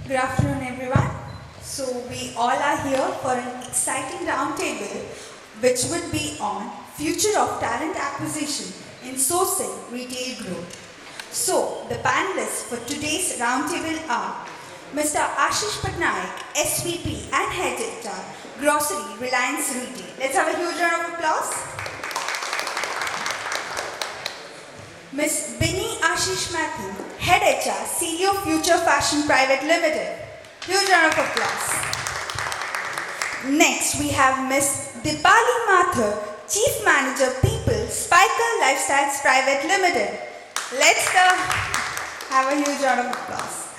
Good afternoon, everyone. So we all are here for an exciting roundtable which would be on future of talent acquisition in sourcing retail growth. So the panelists for today's roundtable are Mr. Ashish Patnaik, SVP and Head HR, Grocery, Reliance Retail. Let's have a huge round of applause. Ms. Binny Ashish Mathen, Head HR, Celio Future Fashion Private Limited. Huge round of applause. Next, we have Ms. Deepali Mathur, Chief Manager People, Spykar Lifestyles Private Limited. Let's have a huge round of applause.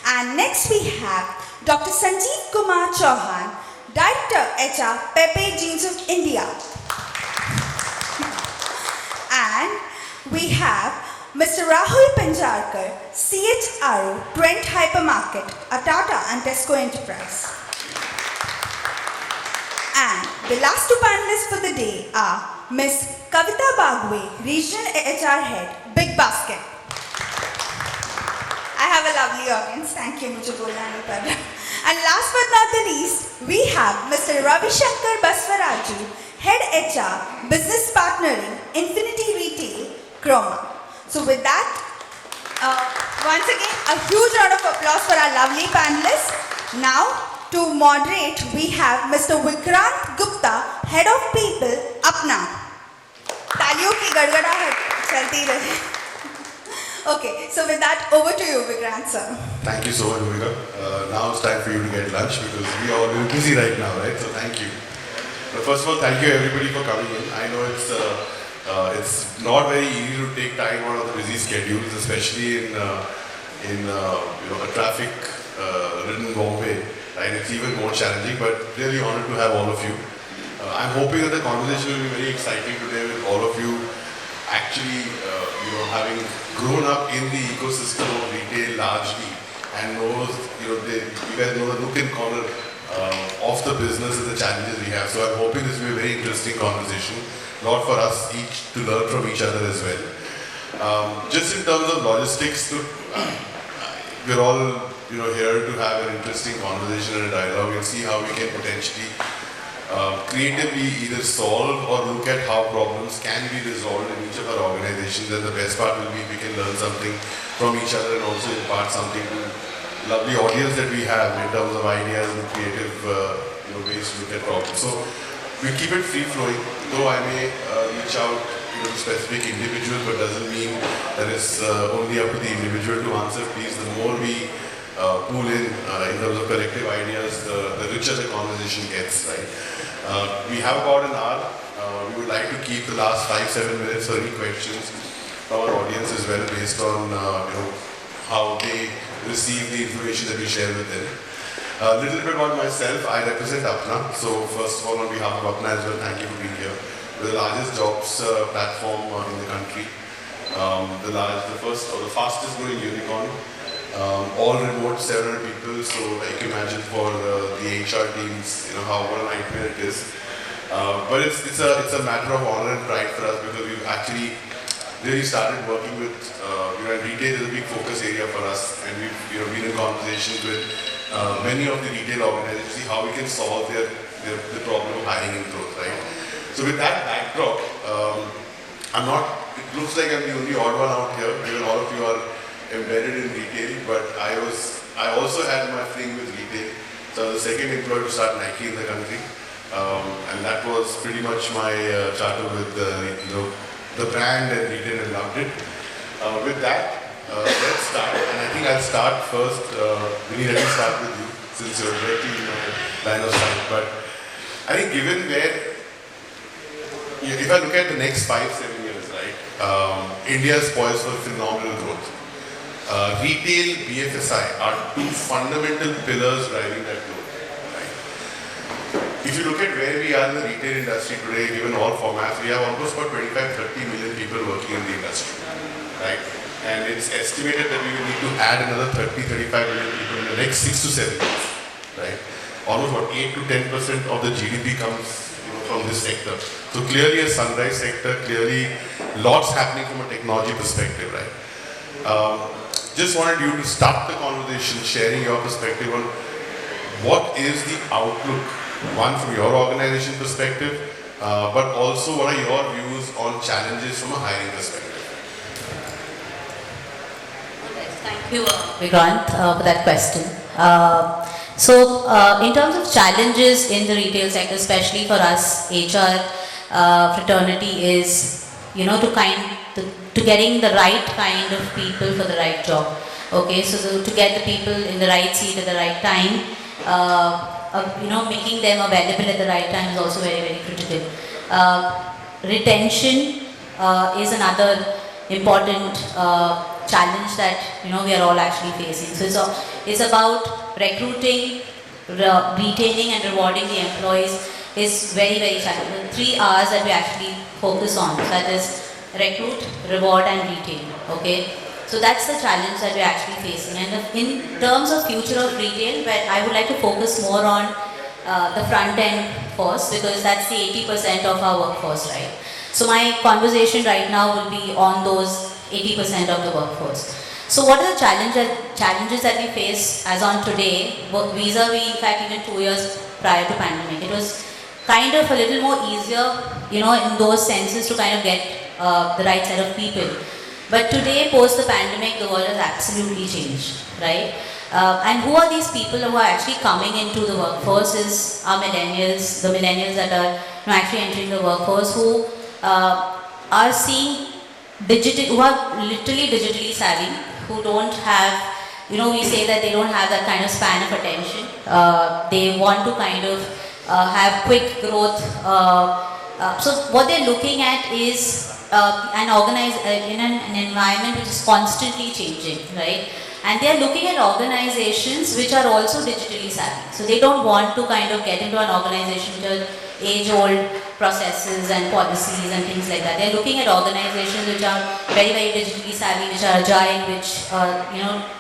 And next we have Dr. Sanjeev Kumar Chauhan, Director HR, Pepe Jeans of India. And we have Mr. Rahul Pinjarkar, CHRO, Trent Hypermarket, a Tata and Tesco enterprise. And the last two panelists for the day are Ms. Kavita Bagwe, Regional HR Head, Big Basket. I have a lovely audience. Thank you, mujhe bolna nahi padha. And last but not the least, we have Mr. Ravi Shankar Baswaraju, Head HR, Business Partnering, Infinity Retail, Chroma. So with that, once again, a huge round of applause for our lovely panelists. Now, to moderate, we have Mr. Vikrant Gupta, Head of People, Apna. Taliyon ki gadgadahat chalti rahe. Okay, so with that, over to you, Vikrant sir. Thank you so much, Vika. Now it's time for you to get lunch because we are all busy right now, right? So thank you. But first of all, thank you everybody for coming in. I know it's not very easy to take time out of the busy schedules, especially in a traffic-ridden Bombay. Right? It's even more challenging, but really honored to have all of you. I'm hoping that the conversation will be very exciting today with all of you actually, having grown up in the ecosystem of retail largely and knows, you guys know the nook and corner of the business and the challenges we have. So I'm hoping this will be a very interesting conversation. A lot for us each to learn from each other as well. Just in terms of logistics, we're all here to have an interesting conversation and a dialogue and see how we can potentially creatively either solve or look at how problems can be resolved in each of our organizations. And the best part will be we can learn something from each other and also impart something to the lovely audience that we have in terms of ideas and creative ways to look at problems. So we keep it free flowing, though I may reach out to specific individuals, but doesn't mean that it's only up to the individual to answer. Please, the more we pool in terms of collective ideas, the richer the conversation gets, right? We have about an hour. We would like to keep the last 5-7 minutes for any questions from our audience as well, based on how they receive the information that we share with them. A little bit about myself. I represent Apna. So first of all, on behalf of Apna as well, thank you for being here. We're the largest jobs platform in the country. The fastest growing unicorn. All remote, several people. So I can imagine for the HR teams, what a nightmare it is. But it's a matter of honor and pride for us because we've actually really started working with retail is a big focus area for us, and we've been in conversations with many of the retail organizations to see how we can solve the problem of hiring and growth, right? So with that backdrop, it looks like I'm the only odd one out here, given all of you are embedded in retail, but I also had my fling with retail. So I was the second employee to start Nike in the country, and that was pretty much my charter with the brand and retail, and loved it. With that, let's start, and I think I'll start first. Binny, let me start with you, since you're directly in my line of sight. But I think given if I look at the next 5-7 years, right, India is poised for phenomenal growth. Retail, BFSI are two fundamental pillars driving that growth. Right? If you look at where we are in the retail industry today, given all formats, we have almost about 25-30 million people working in the industry. Right? And it's estimated that we will need to add another 30-35 million people in the next 6 to 7 years. Right? Almost about 8 to 10% of the GDP comes from this sector. So clearly a sunrise sector, clearly lots happening from a technology perspective, right? just wanted you to start the conversation, sharing your perspective on what is the outlook, one from your organization perspective, but also what are your views on challenges from a hiring perspective? Thank you, Vikrant, for that question. In terms of challenges in the retail sector, especially for us, HR fraternity is, to getting the right kind of people for the right job. Okay, so to get the people in the right seat at the right time, making them available at the right time is also very, very critical. Retention is another important challenge that we are all actually facing. So it's about recruiting, retaining and rewarding the employees is very, very challenging. The 3 R's that we actually focus on, so that is recruit, reward and retain. Okay, so that's the challenge that we're actually facing. And in terms of future of retail, where I would like to focus more on the front end first, because that's the 80% of our workforce, right? So my conversation right now will be on those 80% of the workforce. So what are the challenges that we face as on today, vis-a-vis in fact even 2 years prior to pandemic? It was kind of a little more easier, in those senses to kind of get the right set of people. But today, post the pandemic, the world has absolutely changed, right? And who are these people who are actually coming into the workforce is our millennials, the millennials that are actually entering the workforce, who are seeing who are literally digitally savvy, who don't have, we say that they don't have that kind of span of attention. They want to kind of have quick growth. So what they're looking at is an environment which is constantly changing, right? And they are looking at organizations which are also digitally savvy. So they don't want to kind of get into an organization which are age-old processes and policies and things like that. They're looking at organizations which are very, very digitally savvy, which are agile, which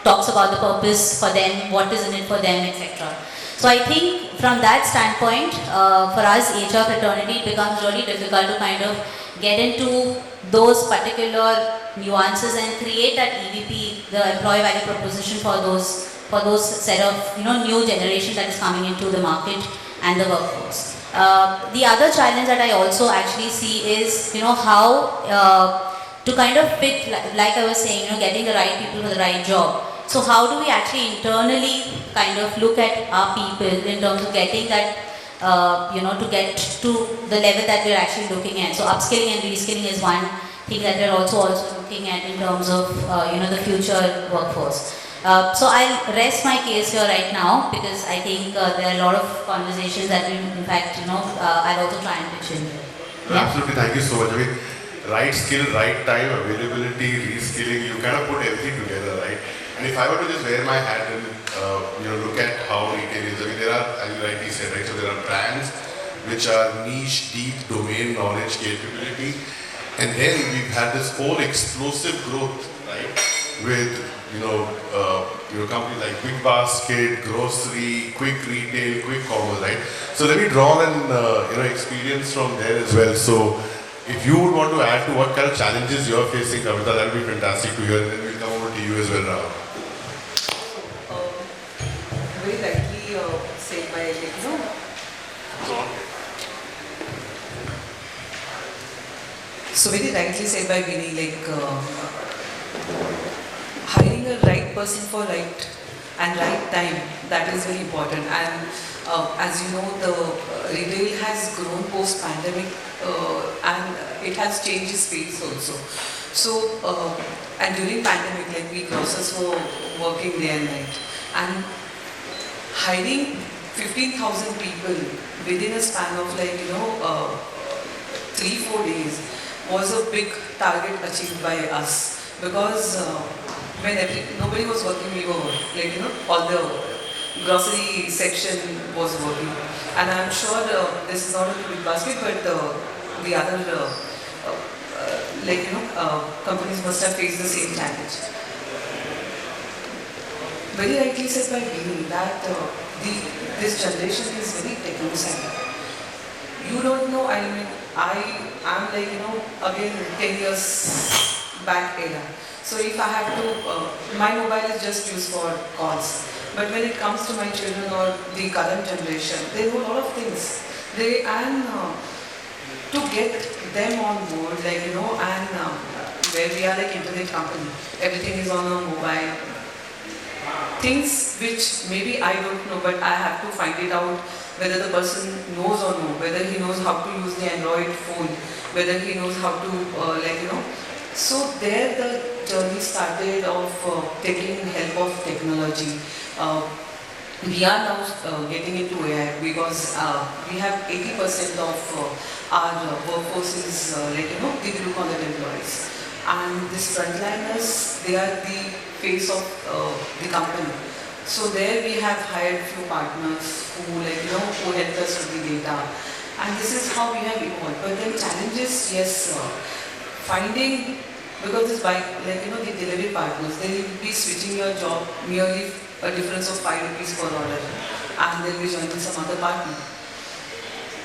talks about the purpose for them, what is in it for them, etc. So I think from that standpoint, for us HR fraternity, it becomes really difficult to kind of get into those particular nuances and create that EVP, the employee value proposition for those set of new generation that is coming into the market and the workforce. The other challenge that I also actually see is how to kind of fit, like I was saying, getting the right people for the right job. So how do we actually internally kind of look at our people in terms of getting that to get to the level that we're actually looking at. So upskilling and reskilling is one thing that we're also looking at in terms of the future workforce. So I'll rest my case here right now, because I think there are a lot of conversations that we, in fact, I'll also try and pitch in. Yeah? Absolutely, thank you so much. I mean, right skill, right time, availability, reskilling, you kind of put everything together, right? And if I were to just wear my hat and look at how retail is, I mean, there are, as you rightly said, right? So there are brands which are niche, deep domain knowledge capability, and then we've had this whole explosive growth, right? With companies like Big Basket, grocery, quick retail, quick commerce, right? So let me draw an experience from there as well. So if you would want to add to what kind of challenges you're facing, Kavita, that would be fantastic to hear, and then we'll come over to you as well, Rahul. Very rightly said by So very rightly said by Binny, hiring a right person for right and right time, that is very important. And as you know, the retail has grown post-pandemic and it has changed its pace also. So, and during pandemic, we grocers were working day and night. And hiring 15,000 people within a span of 3-4 days was a big target achieved by us, because when nobody was working, we were all the grocery section was working. And I'm sure this is not a big basket, but the other companies must have faced the same challenge. Very rightly said by Binny that this generation is very techno-savvy. You don't know, I am again 10 years back era. So if I have to, my mobile is just used for calls. But when it comes to my children or the current generation, they know a lot of things. To get them on board, where we are like internet company, everything is on a mobile. Things which maybe I don't know, but I have to find it out whether the person knows or no, whether he knows how to use the Android phone, whether he knows how to, So there the journey started of taking help of technology. We are now getting into AI because we have 80% of our workforce is the blue collar employees. And these frontliners, they are the face of the company. So there we have hired few partners who who help us with the data. And this is how we have evolved. But then challenges, yes, finding, because this the delivery partners, they will be switching your job merely a difference of 5 rupees per order, and then we join some other partner.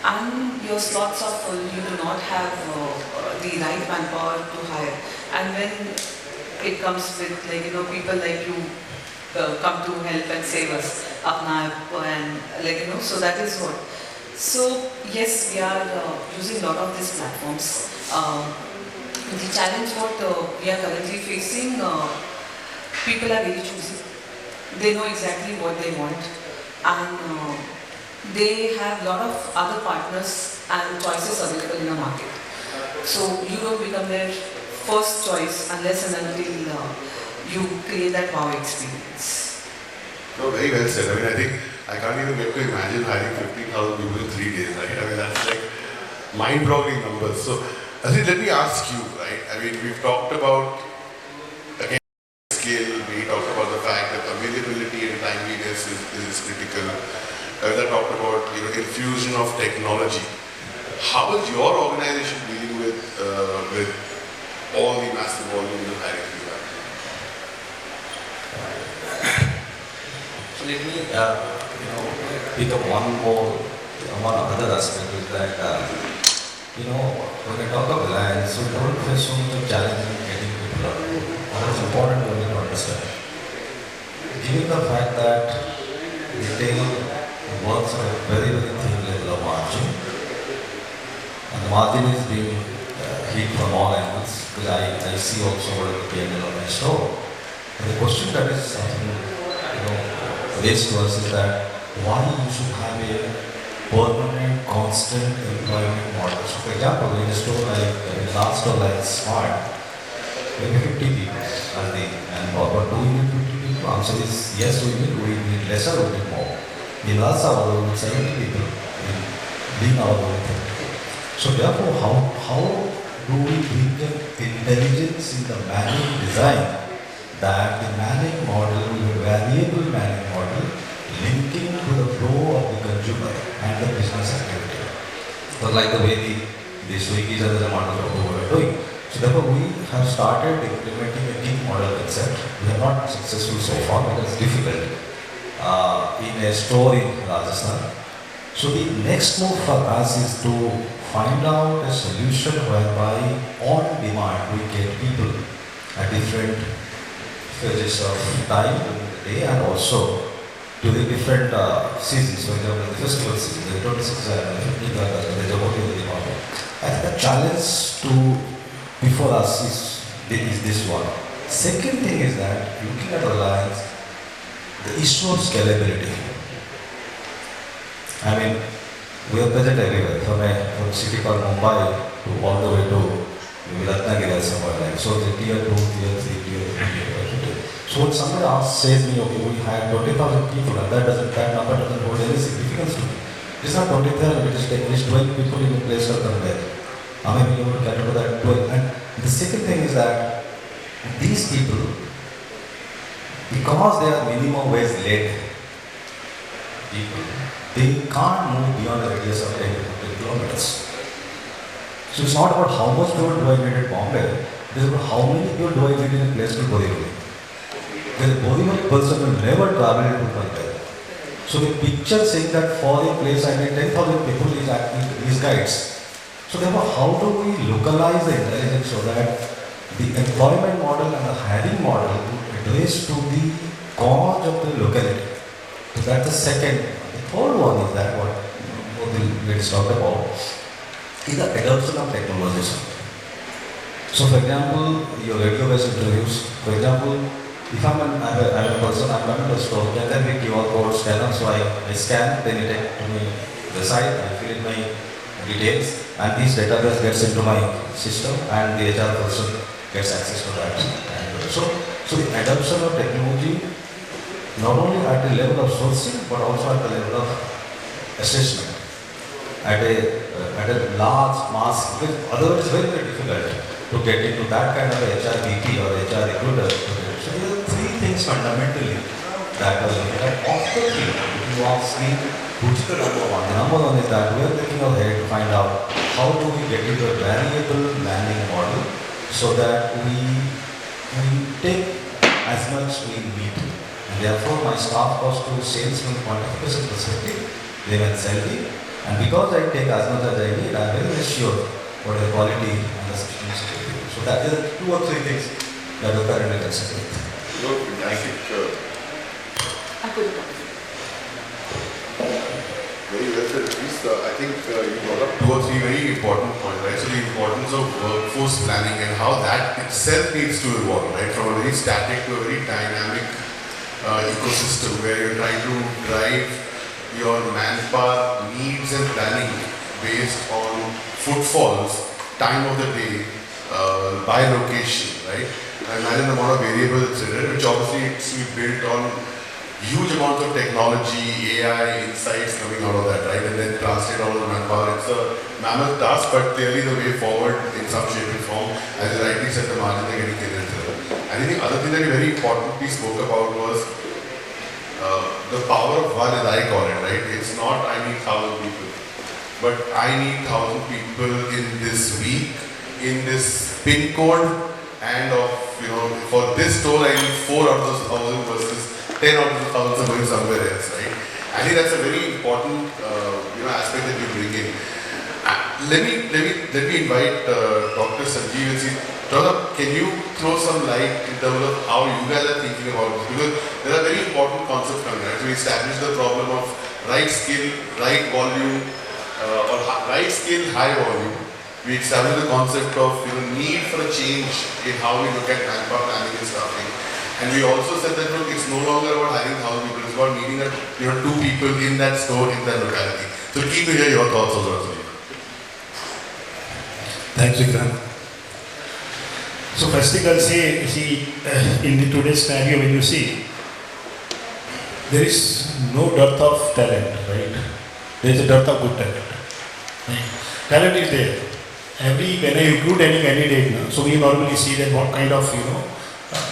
And your slots are full, you do not have the right manpower to hire. And when it comes with people like you come to help and save us, apna and so that is what. So yes, we are using a lot of these platforms. The challenge what we are currently facing, people are very choosy. They know exactly what they want, and they have a lot of other partners and choices available in the market. So you don't become their first choice unless and until you create that wow experience. No, very well said. I mean, I think I can't even get to imagine hiring 15,000 people in 3 days, right? I mean, that's like mind-boggling numbers. So, Adhir, let me ask you, right? I mean, we've talked about, again, scale, we talked about the fact that availability and timeliness is critical. I talked about, infusion of technology. How is your organization dealing with all the massive volumes of hiring you have? So let me, pick up one other aspect is that, when I talk of Reliance, we don't face so much of challenge in getting people up. It's important for me to understand. Given the fact that retail works at a very, very thin level of margin, and the margin is being hit from all angles, because I see also what is the P&L of my store. And the question that is raised to us is that why you should have a permanent, constant employment model. So for example, in a store like last store like Smart, maybe 50 people as the manpower. But do we need 50 people? Answer is yes, we need lesser, we need more. In last hour, we need 70 people in our own. So therefore, how do we bring in intelligence in the manning design that the manning model will be a variable manning model linking to the flow of the consumer and the business activity. So like the way the Swiggies and the Zomatos are doing. So therefore we have started implementing a gig model concept. We are not successful so far because it's difficult in a store in Rajasthan. So the next move for us is to find out a solution whereby on demand we get people at different phases of time during the day and also to the different seasons. For example, the festival season, the 26th and 15th August, the Deepali, the market. And the challenge before us is this one. Second thing is that looking at Reliance, the issue of scalability. I mean, we are present everywhere, from a city called Mumbai to all the way to Ratnagiri or somewhere like. So the tier 2, tier 3, tier 4, tier 5. So when somebody says me, okay, we had 20,000 people, and that number doesn't hold any significance to me. It's not 20,000, it is at least 12 people in a place or somewhere. I mean, you would cater to that 12. And the second thing is that these people, because they are minimum wage led people, they can't move beyond the radius of 10 to 15 kilometers. So it's not about how much people do I need at Bombay, it is about how many people do I need in a place called Borivali. Because a Borivali person will never travel to Bombay. So the picture saying that for a place I need 10,000 people is acting these guides. So therefore, how do we localize the intelligence so that the employment model and the hiring model would address to the cause of the locality. So that's the second. The third one is that what the ladies talked about is the adoption of technologies. So for example, your radio-based interviews, for example, if I'm a person, I'm coming to a store, then we QR code scanner, so I scan, then it takes to me the site, I fill in my details, and this database gets into my system, and the HR person gets access to that. And so the adoption of technology, not only at the level of sourcing, but also at the level of assessment, at a large mass, because otherwise it's very, very difficult to get into that kind of a HR VP or HR recruiter. So there are three things fundamentally that are looking at. Of the three, if you ask me, which is the number one? The number one is that we are looking ahead to find out how do we get into a variable landing model so that we take as much we need. And therefore, my staff cost to sales from quantification perspective, they went salary. And because I take as much as I need, I am very, very sure what the quality and the systems will be. So that is two or three things that are currently considered. I think very well said. I think you brought up two or three very important points, right? So the importance of workforce planning and how that itself needs to evolve, right? From a very static to a very dynamic ecosystem where you're trying to drive your manpower needs and planning based on footfalls, time of the day, by location, right? And imagine the amount of variables, etc., which obviously it's built on huge amounts of technology, AI, insights coming out of that, right? And then translate all of the manpower. It's a mammoth task, but clearly the way forward in some shape and form, as you rightly said, the margins are getting thinner and thinner. And I think the other thing that you very importantly spoke about was the power of one, as I call it, right? It's not I need 1,000 people, but I need 1,000 people in this week, in this pin code, and for this store I need 4 out of those 1,000 versus 10 out of the 1,000 are going somewhere else, right? I think that's a very important aspect that you bring in. Let me invite Dr. Sanjeev and see. Dr. Can you throw some light in terms of how you guys are thinking about this? Because there are very important concepts coming, right? So we established the problem of right skill, right volume, or right skill, high volume. We established the concept of need for a change in how we look at manpower planning and staffing. And we also said that look, it's no longer about hiring 1,000 people, it's about needing 2 people in that store, in that locality. So keen to hear your thoughts on that. Thanks, Vikrant. So first thing I'll say, in the today's scenario, when you see, there is no dearth of talent, right? There is a dearth of good talent. Right? Talent is there. When I recruit any candidate, so we normally see that what kind of,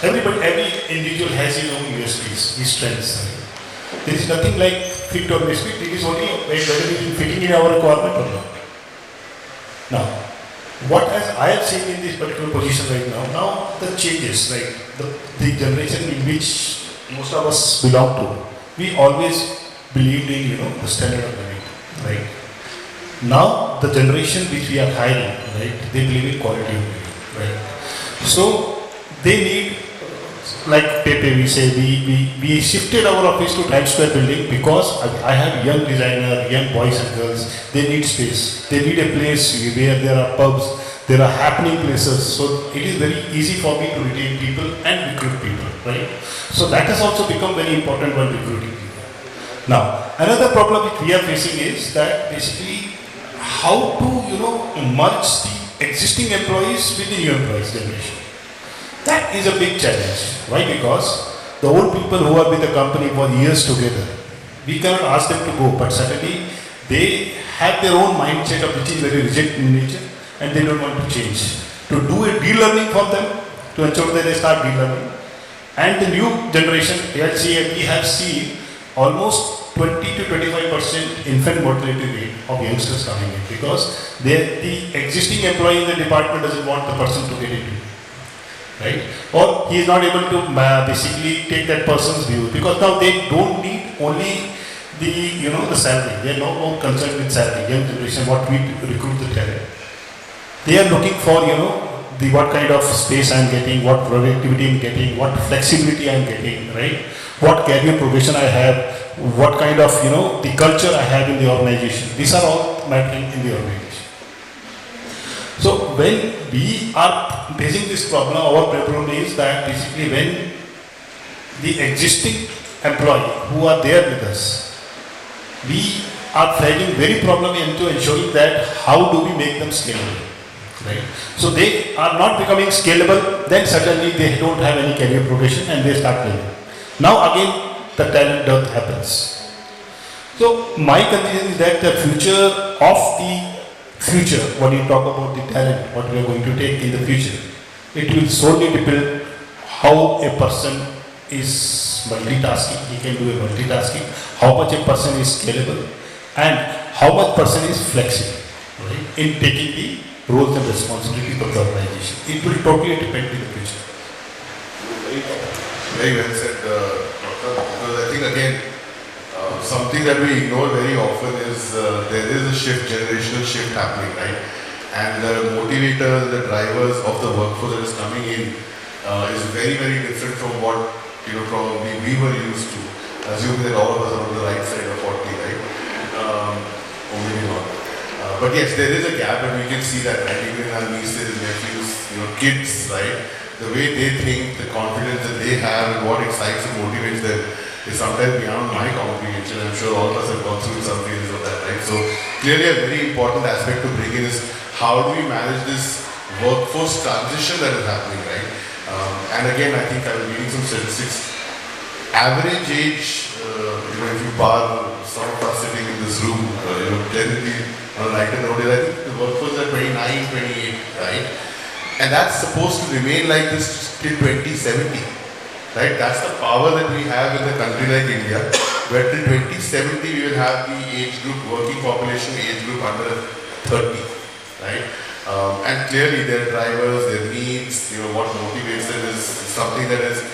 every individual has his own USPs, his strengths. Right? There is nothing like fit or misfit, it is only whether it is fitting in our requirement or not. Now, what I have seen in this particular position right now the changes, right? The generation in which most of us belong to, we always believed in, the standard of living, right? Now, the generation which we are hiring, right, they believe in quality of living, right? So, they need, like Pepe, we say, we shifted our office to Times Square building because I have young designer, young boys and girls, they need space. They need a place where there are pubs, there are happening places. So it is very easy for me to retain people and recruit people, right? So that has also become very important when recruiting people. Now, another problem which we are facing is that basically how to, merge the existing employees with the new employees generation. That is a big challenge. Why? Because the old people who are with the company for years together, we cannot ask them to go, but suddenly they have their own mindset of which is very rigid in nature and they don't want to change. To do a de-learning for them, to ensure that they start de-learning. And the new generation, we have seen almost 20 to 25% infant mortality rate of youngsters coming in because the existing employee in the department doesn't want the person to get into. Right? Or he is not able to basically take that person's view because now they don't need only the salary. They are no more concerned with salary. Young generation, what we recruit the talent. They are looking for what kind of space I am getting, what productivity I am getting, what flexibility I am getting, right? What career progression I have, what kind of, the culture I have in the organization. These are all mattering in the organization. So when we are facing this problem, our problem is that basically when the existing employee who are there with us, we are finding very problem into ensuring that how do we make them scalable, right? So they are not becoming scalable, then suddenly they don't have any career progression and they start leaving. Now again the talent dearth happens. So my conclusion is that the future, when you talk about the talent, what we are going to take in the future, it will solely depend how a person is multitasking, he can do a multitasking, how much a person is scalable, and how much person is flexible, right, in taking the roles and responsibilities of the organization. It will totally depend in the future. Very well said, Doctor. Because I think again, something that we ignore very often is there is a generational shift happening, right? And the motivators, the drivers of the workforce that is coming in is very, very different from what probably we were used to. Assuming that all of us are on the right side of 40, right? Or maybe not. But yes, there is a gap, and we can see that, right? Even in our nieces, nephews, kids, right? The way they think, the confidence that they have, and what excites and motivates them is sometimes beyond my comprehension. I'm sure all of us have gone through some phases of that, right? So clearly a very important aspect to bring in is how do we manage this workforce transition that is happening, right? And again, I think I was reading some statistics. Average age, if you bar some of us sitting in this room, generally on a lighter note, I think the workforce are 29, 28, right? And that's supposed to remain like this till 2070, right? That's the power that we have in a country like India, where till 2070 we will have the age group, working population age group under 30, right? And clearly their drivers, their needs, what motivates them is something that is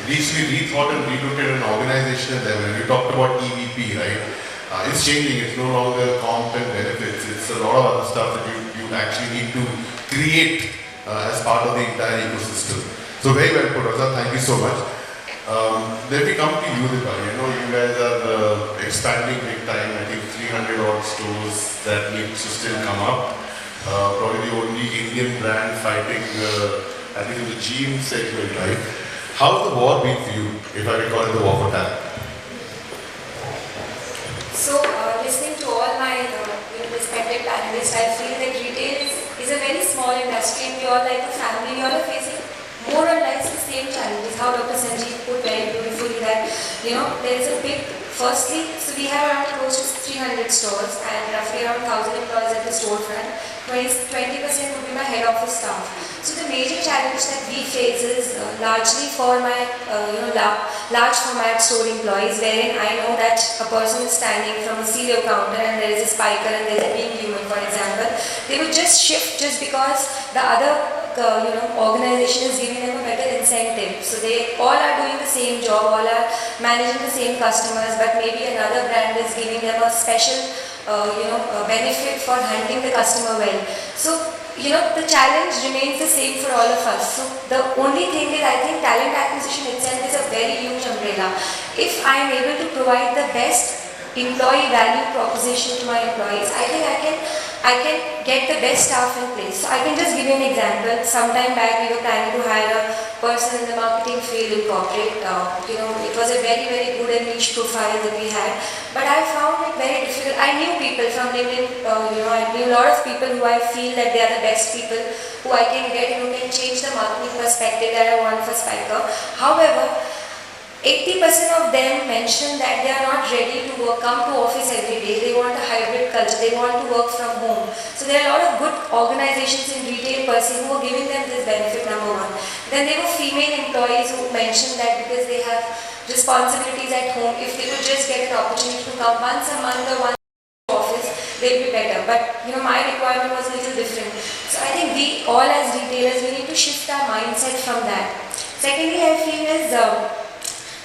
needs to be rethought and relooked at an organizational level. And you talked about EVP, right? It's changing. It's no longer comp and benefits. It's a lot of other stuff that you actually need to create as part of the entire ecosystem. So very well put, Azhar. Thank you so much. Let me come to you, Deepali. I know you guys are expanding big time. I think 300 odd stores that need to still come up. Probably the only Indian brand fighting, I think, in the jeans segment, right? How's the war been for you, if I may call it the war for talent? So, listening to all my respected panelists, I feel that retail is a very small industry and we all like a family. We all are facing more or less the same challenges. How Dr. Sanjeev put very beautifully that, there is a big, firstly, so we have around close to 300 stores and roughly around 1,000 employees at the storefront. 20% would be my head office staff. So the major challenge that we face is largely for my large format store employees, wherein I know that a person is standing from a Celio counter and there is a Spykar and there is a being human, for example. They would just shift just because the other organization is giving them a better incentive. So they all are doing the same job, all are managing the same customers, but maybe another brand is giving them a special benefit for handling the customer well. So, the challenge remains the same for all of us. So, the only thing is, I think talent acquisition itself is a very huge umbrella. If I am able to provide the best employee value proposition to my employees, I think I can get the best staff in place. So I can just give you an example. Sometime back we were planning to hire a person in the marketing field in corporate. It was a very, very good and niche profile that we had. But I found it very difficult. I knew people from LinkedIn, I knew a lot of people who I feel that they are the best people who I can get, who can change the marketing perspective that I want for Spykar. However, 80% of them mentioned that they are not ready to come to office every day. They want a hybrid culture. They want to work from home. So there are a lot of good organizations in retail per se who are giving them this benefit, number one. Then there were female employees who mentioned that because they have responsibilities at home, if they could just get an opportunity to come once a month or once office, they'd be better. But my requirement was a little different. So I think we all as retailers, we need to shift our mindset from that. Secondly, I feel is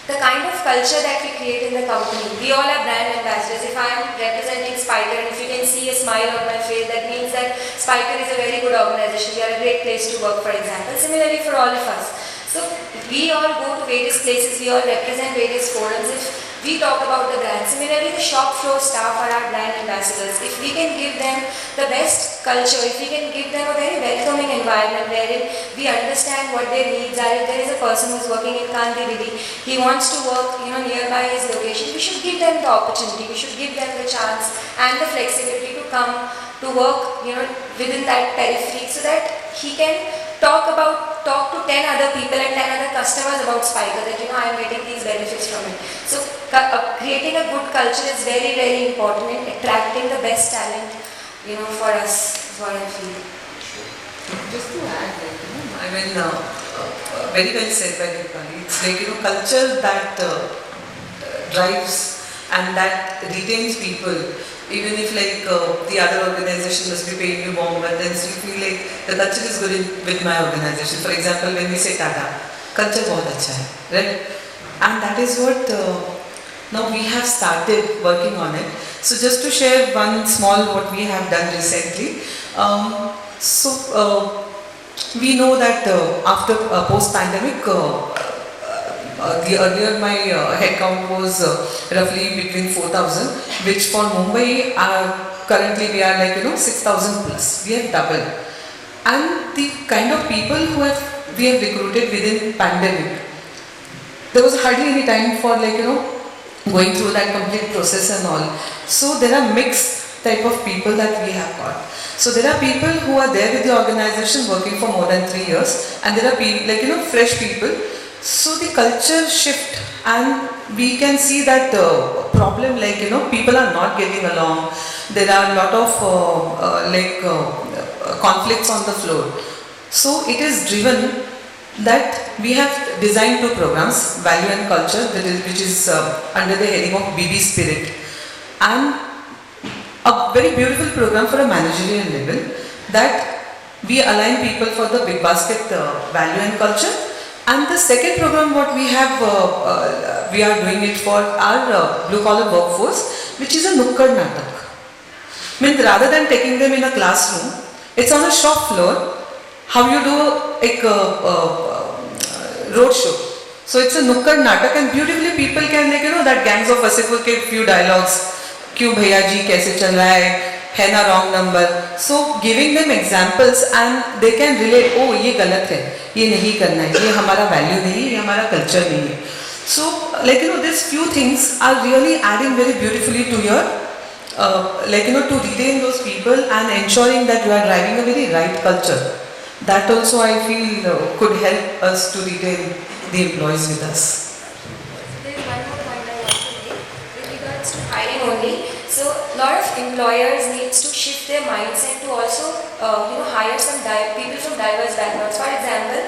the kind of culture that we create in the company. We all are brand ambassadors. If I am representing Spykar and if you can see a smile on my face, that means that Spykar is a very good organization. We are a great place to work, for example. Similarly for all of us. So we all go to various places, we all represent various forums. If we talk about the brand, similarly the shop floor staff are our brand ambassadors. If we can give them the best culture, if we can give them a very welcoming environment wherein we understand what their needs are. If there is a person who is working in Kandividi, he wants to work nearby his location, we should give them the opportunity, we should give them the chance and the flexibility to come to work within that periphery, so that he can talk to 10 other people and 10 other customers about Spykar, that I am getting these benefits from it. So creating a good culture is very, very important in attracting the best talent for us, is what I feel. Just to add, very well said by Deepali. It's like, culture that drives and that retains people. Even if the other organization must be paying you more, but then still feel like the culture is good with my organization. For example, when we say Tata, culture bahut acha hai, right? And that is what now we have started working on it. So just to share one small what we have done recently. We know that after post-pandemic, earlier my headcount was roughly between 4,000, which for Mumbai currently we are 6,000 plus. We have doubled. And the kind of people we have recruited within pandemic, there was hardly any time for going through that complete process and all. So there are mixed type of people that we have got. So there are people who are there with the organization working for more than 3 years, and there are people fresh people. So the culture shift, and we can see that problem people are not getting along. There are a lot of conflicts on the floor. So it is driven that we have designed 2 programs, Value and Culture, which is under the heading of BB Spirit, and a very beautiful program for a managerial level, that we align people for the big basket value and culture. And the second program what we have, we are doing it for our blue collar workforce, which is a Nukkad Natak. Means rather than taking them in a classroom, it's on a shop floor, how you do road show. So it's a Nukkad Natak, and beautifully people can that gangs of reciprocate few dialogues. Kyun bhaiya ji, kaise chal raha hai na wrong number. So giving them examples and they can relate, oh ye galat hai, ye nahi karna hai, ye hamara value nahi hai, ye hamara culture nahi hai. So these few things are really adding very beautifully to your to retain those people and ensuring that you are driving a very right culture. That also I feel could help us to retain the employees with us. There is one more point I want to make with regards to hiring only. So a lot of employers needs to shift their mindset to also hire some people from diverse backgrounds. For example,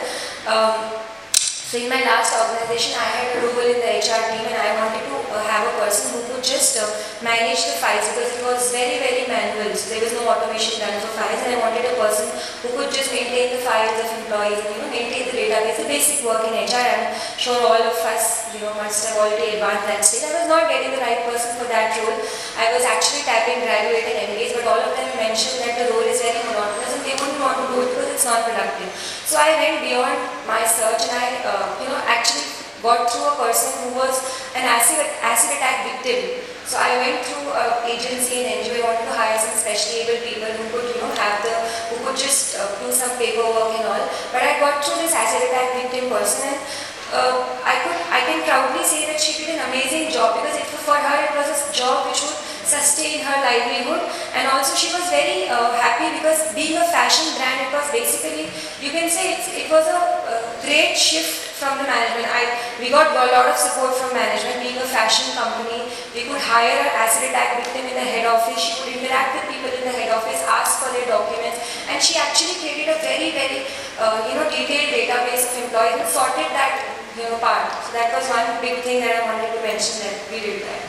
so in my last organization, I had a role in the HR team, and I wanted to have a person who could just manage the files, because it was very, very manual. So there was no automation done for files, and I wanted a person who could just maintain the files of employees and maintain the database, the basic work in HR. I'm sure all of us must have already advanced that stage. I was not getting the right person for that role. I was actually tapping graduate and MBAs, but all of them mentioned that the role is very monotonous and they wouldn't want to do it because it's not productive. So I went beyond my search, and I actually got through a person who was an acid attack victim. So I went through an agency in NGO. I wanted to hire some specially able people who could who could just do some paperwork and all. But I got through this acid attack victim person, and I can proudly say that she did an amazing job, because for her it was a job which would sustain her livelihood, and also she was very happy, because being a fashion brand, it was basically, you can say it was a great shift from the management. We got a lot of support from management. Being a fashion company, we could hire an acid attack victim in the head office. She could interact with people in the head office, ask for their documents, and she actually created a very, very detailed database of employees and sorted that part. So that was one big thing that I wanted to mention, that we did that.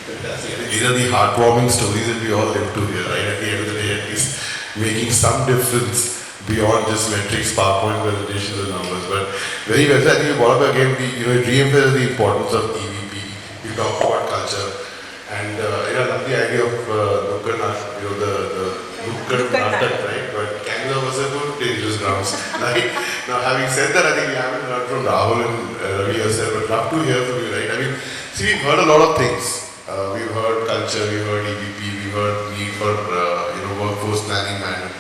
Fantastic. These are the heartwarming stories that we all live to hear, right? At the end of the day, at least making some difference beyond just metrics, PowerPoint presentations and numbers. But very well said. I think you brought up again, re-emphasize the importance of EVP. You talk about culture. And I love the idea of Nukkad Natak, right? But Canada was a good dangerous grounds. Right? Now, having said that, I think we haven't heard from Rahul and Ravi yourself, but love to hear from you, right? I mean, see, we've heard a lot of things. We've heard culture, we've heard EVP, we've heard need for workforce planning management.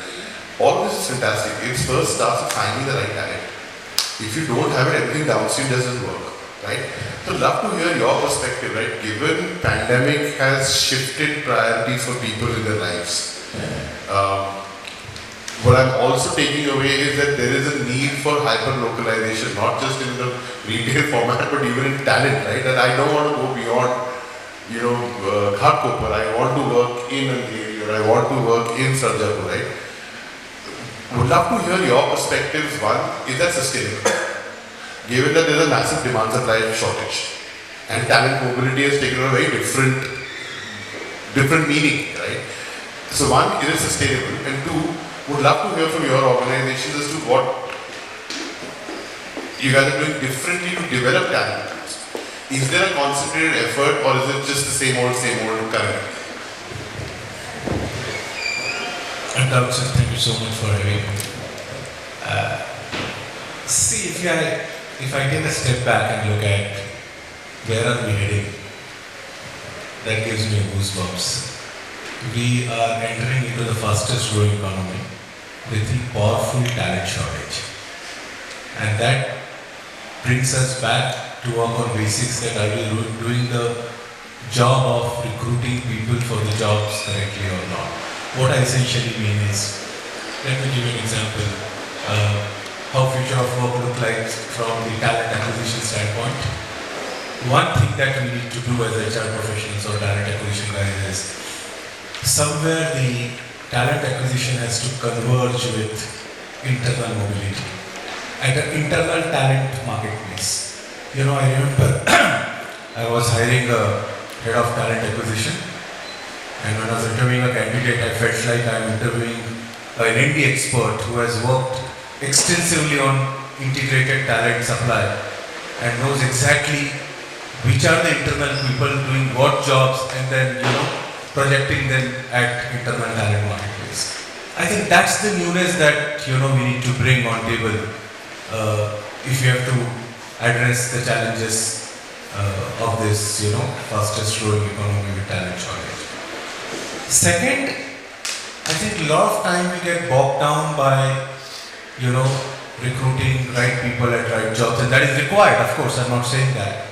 All of this is fantastic. It first starts with finding the right talent. If you don't have it, everything downstream doesn't work, right? So love to hear your perspective, right? Given pandemic has shifted priorities for people in their lives. What I'm also taking away is that there is a need for hyper-localization, not just in the retail format, but even in talent, right? And I don't want to go beyond Ghatkopar, I want to work in Adhir, or I want to work in Sanjeev, right? Would love to hear your perspectives. One, is that sustainable? Given that there is a massive demand supply shortage and talent mobility has taken on a very different meaning, right? So one, is it sustainable? And two, would love to hear from your organizations as to what you guys are doing differently to develop talent. Is there a concentrated effort or is it just the same old currently? And also, thank you so much for having me. See, if I take a step back and look at where are we heading, that gives me goosebumps. We are entering into the fastest growing economy with a powerful talent shortage. And that brings us back to work on basics, that are we doing the job of recruiting people for the jobs correctly or not. What I essentially mean is, let me give you an example, how future of work look like from the talent acquisition standpoint. One thing that we need to do as HR professionals or talent acquisition guys is, somewhere the talent acquisition has to converge with internal mobility and an internal talent marketplace. I remember I was hiring a head of talent acquisition, and when I was interviewing a candidate, I felt like I'm interviewing an indie expert who has worked extensively on integrated talent supply and knows exactly which are the internal people doing what jobs, and then projecting them at internal talent marketplace. I think that's the newness that we need to bring on table if you have to address the challenges of this fastest growing economy with talent shortage. Second, I think a lot of time we get bogged down by recruiting right people at right jobs, and that is required, of course, I'm not saying that.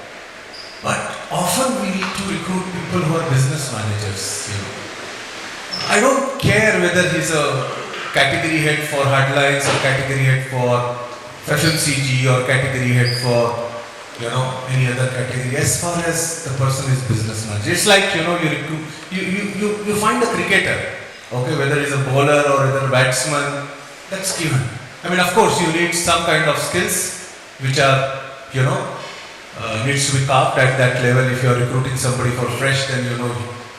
But often we need to recruit people who are business managers. I don't care whether he's a category head for hardlines or category head for fashion CG or category head for any other category, as far as the person is business manager. It's like you find a cricketer, okay, whether he's a bowler or whether a batsman, that's given. I mean, of course, you need some kind of skills which are needs to be carved at that level. If you are recruiting somebody for fresh, then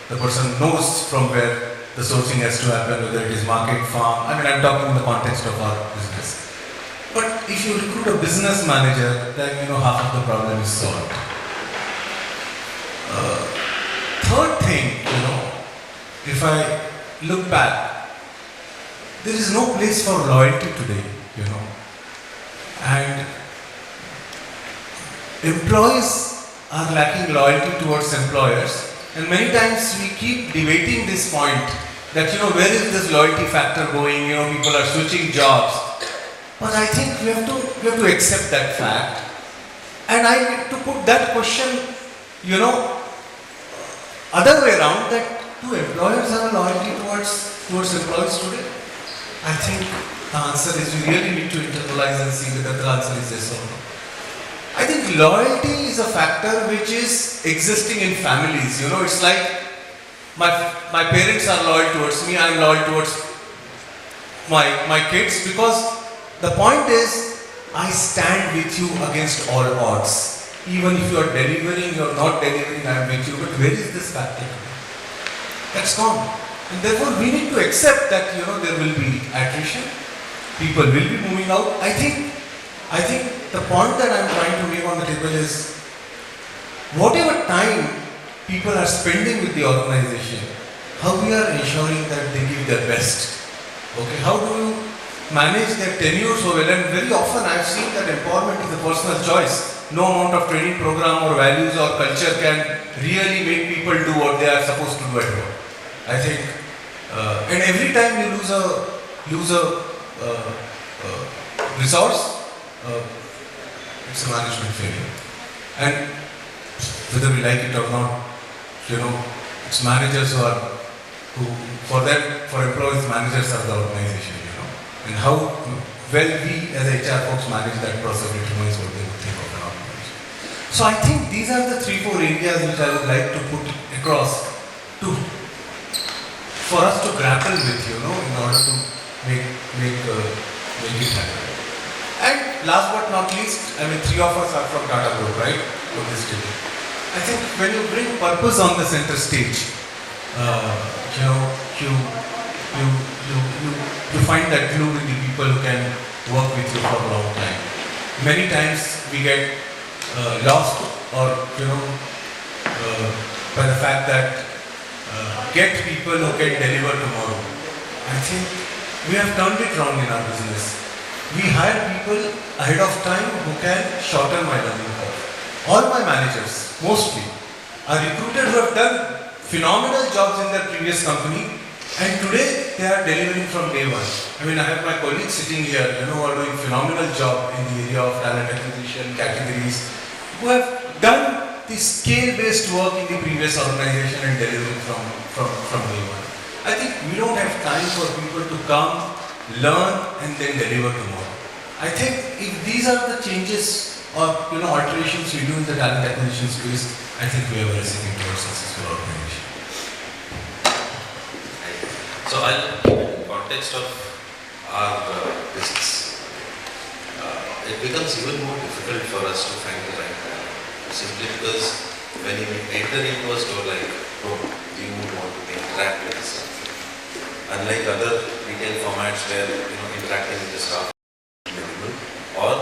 the person knows from where the sourcing has to happen, whether it is market, farm. I mean, I'm talking in the context of our business. But if you recruit a business manager, then half of the problem is solved. Third thing, if I look back, there is no place for loyalty today, and employees are lacking loyalty towards employers, and many times we keep debating this point that where is this loyalty factor going? People are switching jobs. But I think we have to accept that fact. And I need to put that question, other way around, that do employers have a loyalty towards employees today? I think the answer is we really need to internalize and see whether the answer is yes or no. I think loyalty is a factor which is existing in families. It's like my parents are loyal towards me, I'm loyal towards my kids, because the point is, I stand with you against all odds. Even if you are delivering or not delivering, I am with you. But where is this factor? That's gone. And therefore, we need to accept that there will be attrition. people will be moving out. I think the point that I'm trying to make on the table is whatever time people are spending with the organization, how we are ensuring that they give their best. Okay, how do you manage their tenure so well? And very often I've seen that empowerment is a personal choice. No amount of training program or values or culture can really make people do what they are supposed to do at work. I think, and every time you lose a resource, it's a management failure. And whether we like it or not, it's managers who for employees, managers are the organization, and how well we as HR folks manage that process determines what they would think of an organization. So I think these are the 3-4 areas which I would like to put across for us to grapple with, in order to make it happen. And last but not least, I mean, 3 of us are from Tata Group, right? For this table. I think when you bring purpose on the center stage, you find that glue with the people who can work with you for a long time. Many times we get lost or by the fact that get people who can deliver tomorrow. I think we have turned it wrong in our business. We hire people ahead of time who can shorten my learning curve. All my managers, mostly, are recruited who have done phenomenal jobs in their previous company, and today they are delivering from day one. I mean, I have my colleagues sitting here, who are doing phenomenal job in the area of talent acquisition categories, who have done the scale-based work in the previous organization and delivering from day one. I think we don't have time for people to come, learn, and then deliver tomorrow. I think if these are the changes or alterations we do in the talent acquisition space, I think we have a recipe towards successful organization. So I'll give it in context of our business. It becomes even more difficult for us to find the right talent, simply because when you enter into a store like Home, you would want to interact with the staff. Unlike other retail formats where interacting with the staff is minimal, or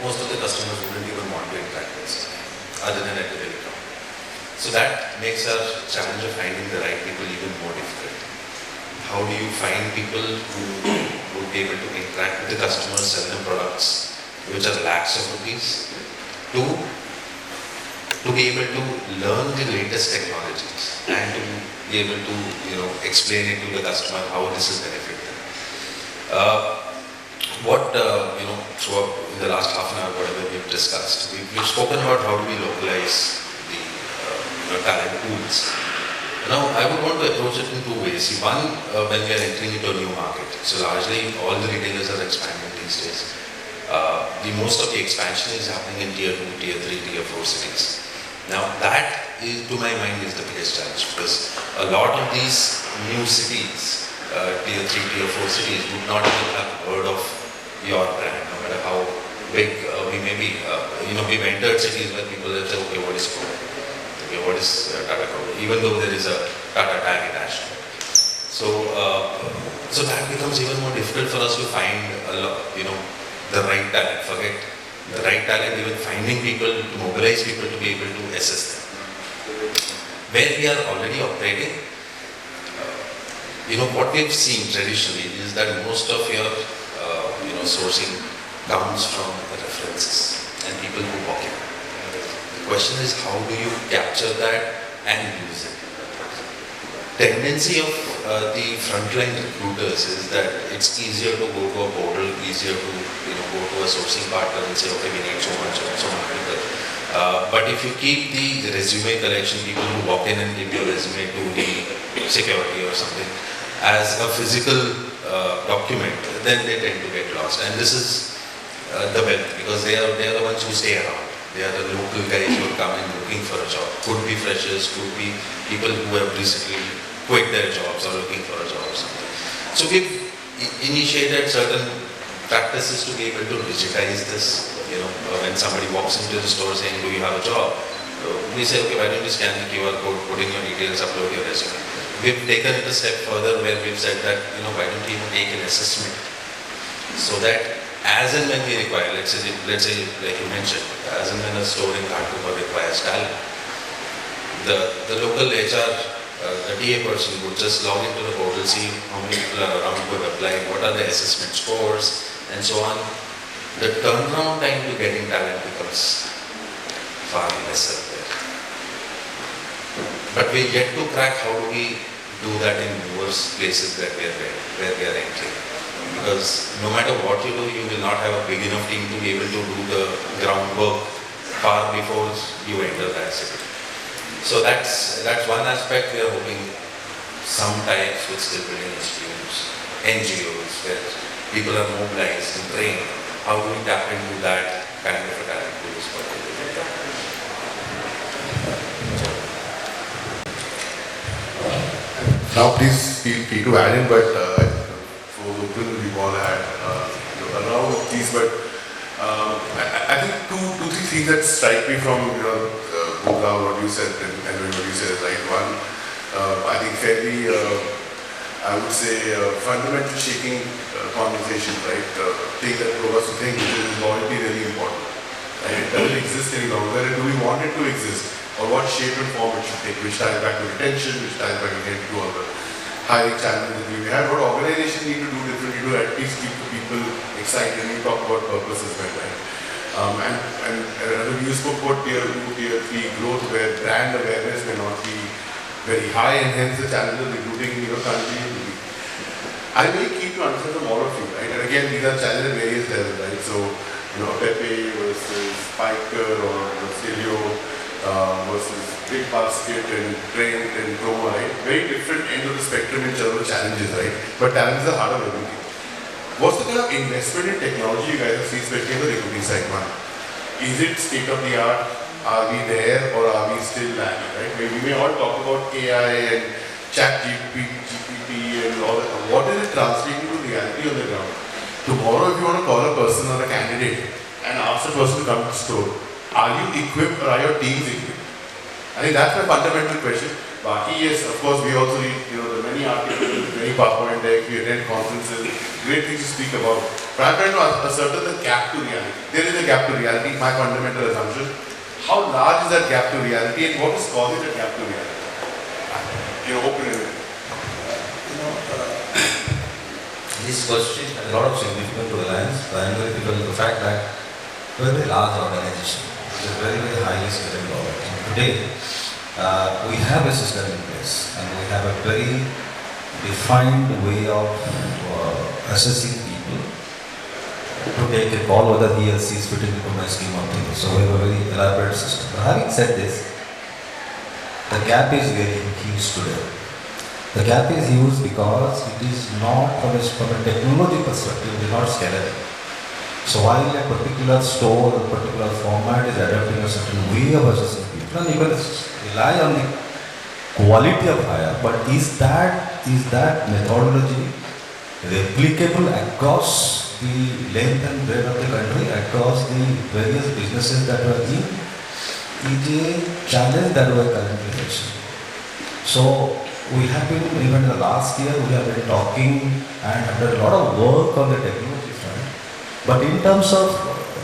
most of the customers wouldn't even want to interact with staff, other than at the very top. So that makes our challenge of finding the right people even more difficult. How do you find people who would be able to interact with the customers, sell them products which are lakhs of rupees, to be able to learn the latest technologies and to be able to explain it to the customer how this is benefit them. Throughout in the last half an hour, whatever we've discussed, we've spoken about how do we localize the talent pools. Now, I would want to approach it in 2 ways. See, one, when we are entering into a new market. So largely, all the retailers are expanding these days. Most of the expansion is happening in tier 2, tier 3, tier 4 cities. Now, that is, to my mind, is the biggest challenge, because a lot of these new cities, tier 3, tier 4 cities, would not even have heard of your brand, no matter how big we may be. We've entered cities where people have said, okay, what is Coke? Okay, what is Tata Coke? Even though there is a Tata tag attached to it. So that becomes even more difficult for us to find, the right talent. Forget the right talent, even finding people, to mobilize people to be able to assess them. Where we are already operating, what we've seen traditionally is that most of your, sourcing comes from the references and people who walk in. The question is, how do you capture that and use it? Tendency of the frontline recruiters is that it's easier to go to a portal, easier to go to a sourcing partner and say, okay, we need so much people. But if you keep the resume collection, people who walk in and give your resume to the security or something as a physical document, then they tend to get lost. And this is the wealth, because they are the ones who stay around. They are the local guys who come in looking for a job. Could be freshers, could be people who have recently quit their jobs or looking for a job or something. So we've initiated certain practices to be able to digitize this. When somebody walks into the store saying, do you have a job? We say, okay, why don't you scan the QR code, put in your details, upload your resume. We've taken it a step further where we've said that, why don't you even take an assessment? so that as and when we require, let's say like you mentioned, as and when a store in Ghatupur requires talent, the local HR, the TA person would just log into the portal, see how many people are around who have applied, what are the assessment scores, and so on. The turnaround time to getting talent becomes far lesser there. But we're yet to crack how do we do that in newer places that where we are entering. Because no matter what you do, you will not have a big enough team to be able to do the groundwork far before you enter that city. So that's one aspect we are hoping some types with skill building institutes, NGOs, where people are mobilized and trained. How do we tap into that kind of a talent pool is what we do. Now please feel free to add in, but for open we want to add around these, but I think two, three things that strike me from Gupta, what you said and what you said is right. One, I think fairly, I would say fundamental shaking conversation, right? Thing that drove us to think which is loyalty really important. Right? It doesn't exist any longer. Where do we want it to exist? Or what shape and form it should take, which ties back to retention, which ties back again to all the hiring challenges that we have. What organizations need to do differently to at least keep the people excited. We talk about purpose as well, right? And you spoke about tier 2, tier 3 growth where brand awareness may not be very high and hence the challenges of recruiting continue to be. I may keep to understand from all of you, right? And again, these are challenges at various levels, right? So, Pepe versus Spykar or Celio versus Big Basket and Trent and Promo, right? Very different end of the spectrum in terms of challenges, right? But talent is the heart of everything. What's the kind of investment in technology you guys have seen, especially on the recruiting side, one? Is it state of the art? Are we there or are we still lagging, right? We may all talk about AI and chat GPT and all that. What is it translating to reality on the ground? Tomorrow, if you want to call a person or a candidate and ask the person to come to the store, are you equipped or are your teams equipped? I think that's my fundamental question. Baki, yes, of course, we also read, the many articles, many PowerPoint decks, we attend conferences, great things to speak about. But I'm trying to ascertain the gap to reality. There is a gap to reality, my fundamental assumption. How large is that gap to reality and what is causing that gap to reality? Open it. This question has a lot of significance to Reliance, primarily because of the fact that we're a very large organization. It's a very, very highly skilled organization. Today, we have a system in place and we have a very defined way of assessing people to take a call whether he or she is fitting into my scheme of things. So we have a very elaborate system. But having said this, the gap is very huge today. The gap is huge because it is not from a technology perspective, it is not scalable. So while a particular store or a particular format is adapting a certain way of assessing people, and you can rely on the quality of hire, but is that methodology replicable across the length and breadth of the country, across the various businesses that we are in, is a challenge that we are currently facing. So we have been, even in the last year, we have been talking and have done a lot of work on the technology front. But in terms of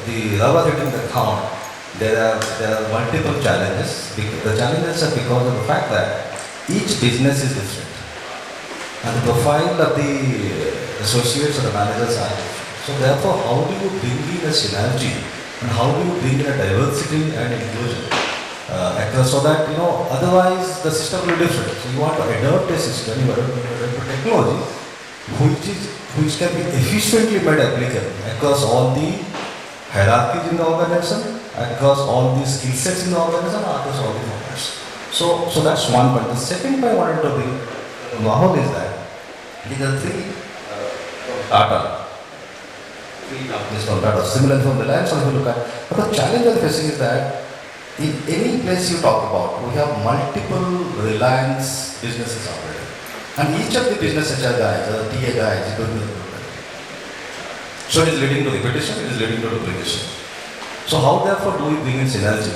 the rubber hitting the ground, there are multiple challenges. The challenges are because of the fact that each business is different. And the profile of the associates or the managers are different. So therefore, how do you bring in a synergy and how do you bring in a diversity and inclusion? So that, otherwise the system will be different. So you want to adopt a system, you want to adopt a technology which can be efficiently made applicable across all the hierarchies in the organization, across all the skill sets in the organization, across all the formats. So that's one point. The second point I wanted to bring Rahul is that these are three Tata. Three companies from Tata, similar from Reliance, if you look at. But the challenge we are facing is that in any place you talk about, we have multiple Reliance businesses operating. And each of the business HR guys, or TA guys, is doing it. So it is leading to repetition, it is leading to duplication. So how therefore do we bring in synergy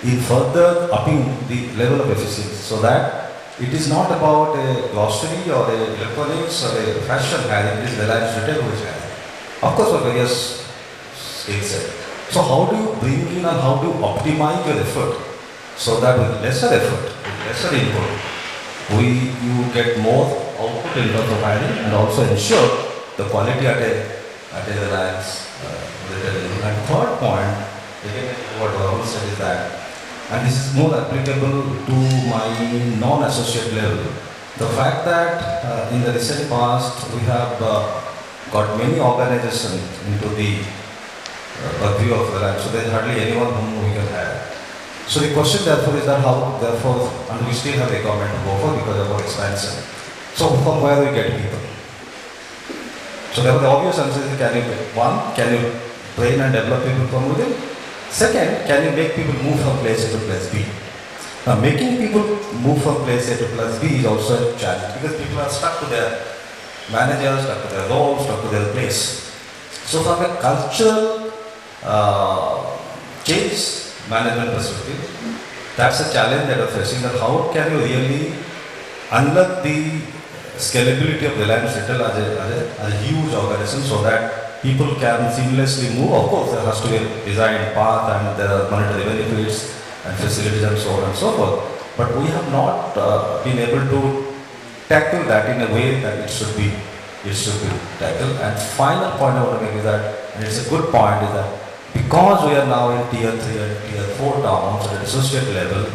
in further upping the level of efficiency so that it is not about a grocery or a electronics or a fashion hiring, it is Reliance retail who is hiring. of course for various skill set. So how do you bring in and how do you optimize your effort so that with lesser effort, with lesser input, you get more output in terms of hiring and also ensure the quality at a Reliance retailing. And third point, again what Rahul said is that, and this is more applicable to my non-associate level, the fact that in the recent past we have got many organizations into the purview of Reliance, so there is hardly anyone whom we can hire. So the question therefore is that how, therefore, and we still have a requirement to go for because of our expansion. So from where we get people? So therefore the obvious answer is, can you train and develop people from within? Second, can you make people move from place A to place B? Now making people move from place A to place B is also a challenge because people are stuck to their managers, stuck to their roles, stuck to their place. So from a cultural change management perspective, that's a challenge that we're facing, that how can you really unlock the scalability of Reliance Retail as a huge organization so that people can seamlessly move. Of course, there has to be a designed path and there are monetary benefits and facilities and so on and so forth. But we have not been able to tackle that in a way that it should be tackled. And final point I want to make is that, and it's a good point, is that because we are now in tier 3 and tier 4 towns at associate level,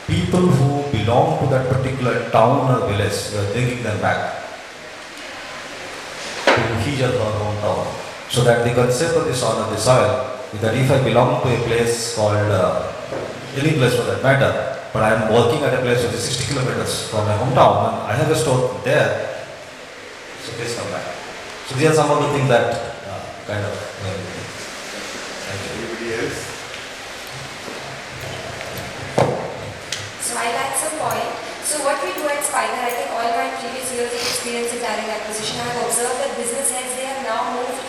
people who belong to that particular town or village, we are bringing them back to his or her hometown. So that the concept of the soil of the soil is that if I belong to a place called, any place for that matter, but I am working at a place which is 60 kilometers from my hometown and I have a store there, so please come back. So these are some of the things that kind of... Anybody else? So I'll add some point. So what we do at Spykar, I think all my previous years of experience in talent acquisition, I have observed that business heads, they have now moved,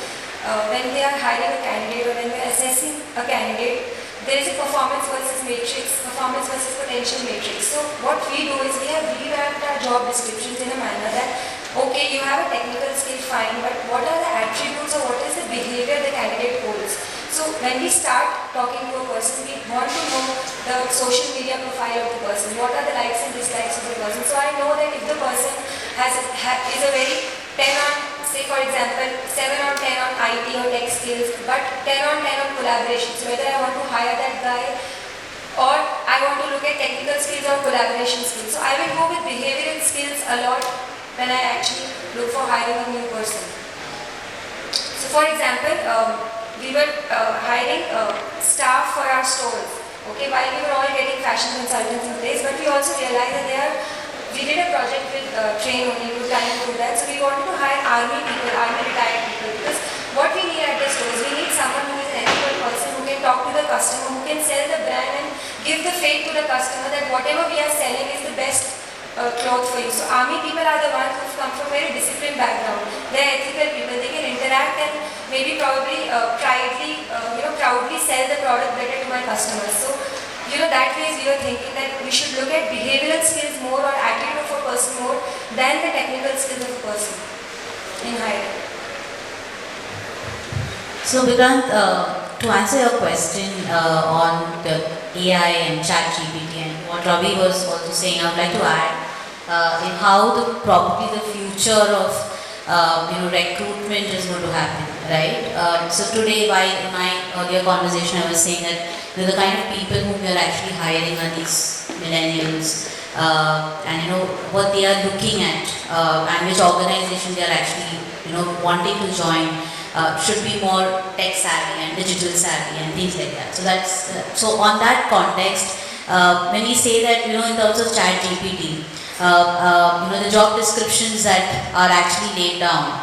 when they are hiring a candidate or when they are assessing a candidate, there is a performance versus matrix, performance versus potential matrix. So what we do is we have revamped our job descriptions in a manner that, okay, you have a technical skill, fine, but what are the attributes or what is the behavior the candidate holds? So when we start talking to a person, we want to know the social media profile of the person. What are the likes and dislikes of the person? So I know that if the person is a very 10 on, say for example, 7 on 10 on IT or tech skills, but 10 on 10 on collaboration. So whether I want to hire that guy or I want to look at technical skills or collaboration skills. So I will go with behavioral skills a lot when I actually look for hiring a new person. So for example, we were hiring staff for our stores, okay, while we were all getting fashion consultants in place, but we also realized that we did a project with Trent only, good time to do that, so we wanted to hire army people, army retired people, because what we need at the stores, we need someone who is an ethical person, who can talk to the customer, who can sell the brand and give the faith to the customer that whatever we are selling is the best clothes for you. So army people are the ones who've come from very disciplined background. They're ethical people. They can interact and maybe probably proudly sell the product better to my customers. So, that way we are thinking that we should look at behavioral skills more or attitude of a person more than the technical skills of a person in hiring. So Vikrant, to answer your question on the AI and ChatGPT and what Ravi was also saying, I would like to add in how probably the future of recruitment is going to happen, right? So today, while in my earlier conversation, I was saying that the kind of people whom we are actually hiring are these millennials, and what they are looking at and which organization they are actually wanting to join. Should be more tech savvy and digital savvy and things like that. So that's so on that context, when we say that in terms of ChatGPT, the job descriptions that are actually laid down.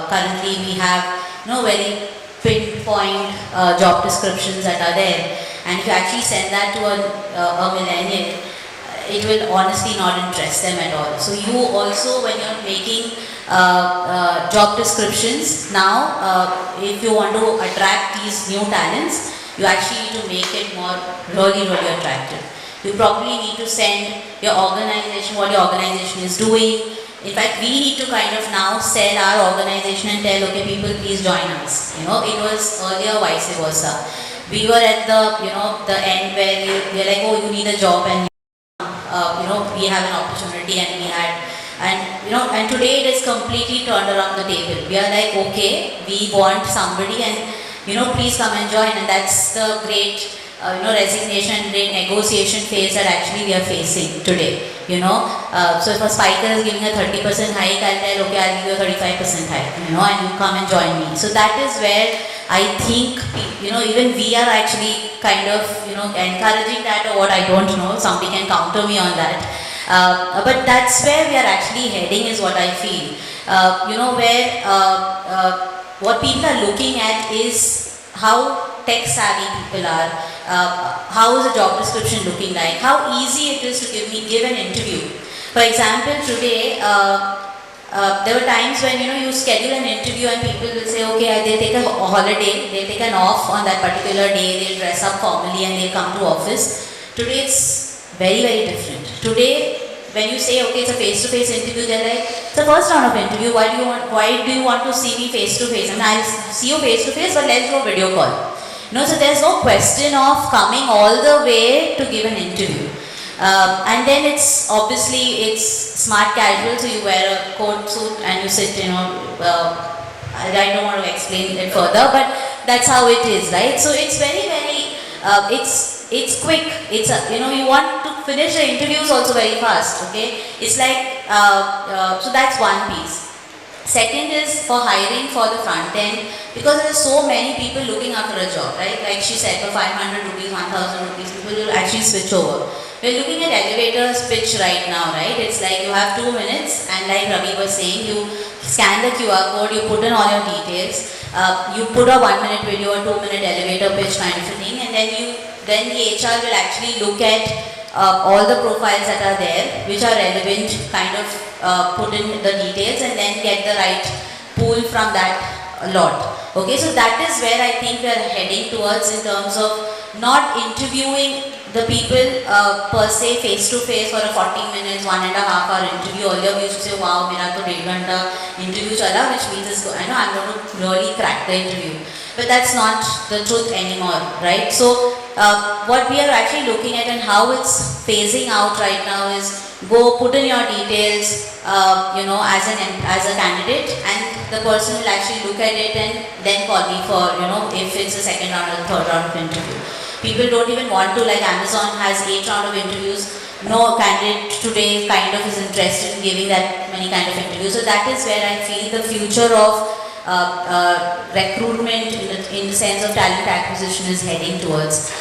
Currently, we have very pinpoint job descriptions that are there, and if you actually send that to a millennial, it will honestly not interest them at all. So you also, when you're making job descriptions now, if you want to attract these new talents, you actually need to make it more really attractive. You probably need to send your organization, what your organization is doing, In fact, we need to kind of now sell our organization and tell, okay, people, please join us. You know, it was earlier vice versa. We were at the, you know, the end where we are like, oh, you need a job, and you know, we have an opportunity, and we had, and you know, and today it is completely turned around the table. We are like, okay, we want somebody, and you know, please come and join, and that's the great, you know, resignation, great negotiation phase that actually we are facing today. You know, so if a Spykar is giving a 30% hike, I'll tell, okay, I'll give you a 35% hike, you know, and you come and join me. So that is where I think, you know, even we are actually kind of, you know, encouraging that, or what, I don't know, somebody can counter me on that. But that's where we are actually heading, is what I feel. You know, where what people are looking at is how tech savvy people are, how is the job description looking like, how easy it is to give an interview. For example, today, there were times when, you know, you schedule an interview and people will say, okay, they'll take a holiday, they'll take an off on that particular day, they'll dress up formally and they'll come to office. Today it's very, very different. Today, when you say, okay, it's a face-to-face interview, they're like, it's the first round of interview, why do you want to see me face-to-face? I mean, I'll see you face-to-face, but let's do a video call. You know, so there's no question of coming all the way to give an interview. And then it's obviously, it's smart casual, so you wear a coat suit and you sit, you know, I don't want to explain it further, but that's how it is, right? So it's very, very, it's quick. It's a, you know, you want to finish the interviews also very fast, okay? It's like, so that's one piece. Second is for hiring for the front end, because there are so many people looking after a job, right? Like she said, for 500 rupees, 1000 rupees, people will actually switch over. We're looking at elevators pitch right now, right? It's like you have 2 minutes, and like Ravi was saying, you scan the QR code, you put in all your details, you put a 1 minute video, a 2 minute elevator pitch kind of a thing, and then the HR will actually look at all the profiles that are there, which are relevant, kind of put in the details, and then get the right pool from that lot. Okay, so that is where I think we are heading towards, in terms of not interviewing the people per se face to face for a 40 minutes, 1.5 hour interview. Earlier we used to say, wow, mera to 1.5 ghanta interview chala, which means I know I'm going to really crack the interview. But that's not the truth anymore, right? So what we are actually looking at and how it's phasing out right now is, go put in your details, you know, as a candidate, and the person will actually look at it and then call me for, you know, if it's a second round or third round of interview. People don't even want to, like Amazon has 8 rounds of interviews. No candidate today kind of is interested in giving that many kind of interviews. So that is where I feel the future of recruitment in the sense of talent acquisition is heading towards.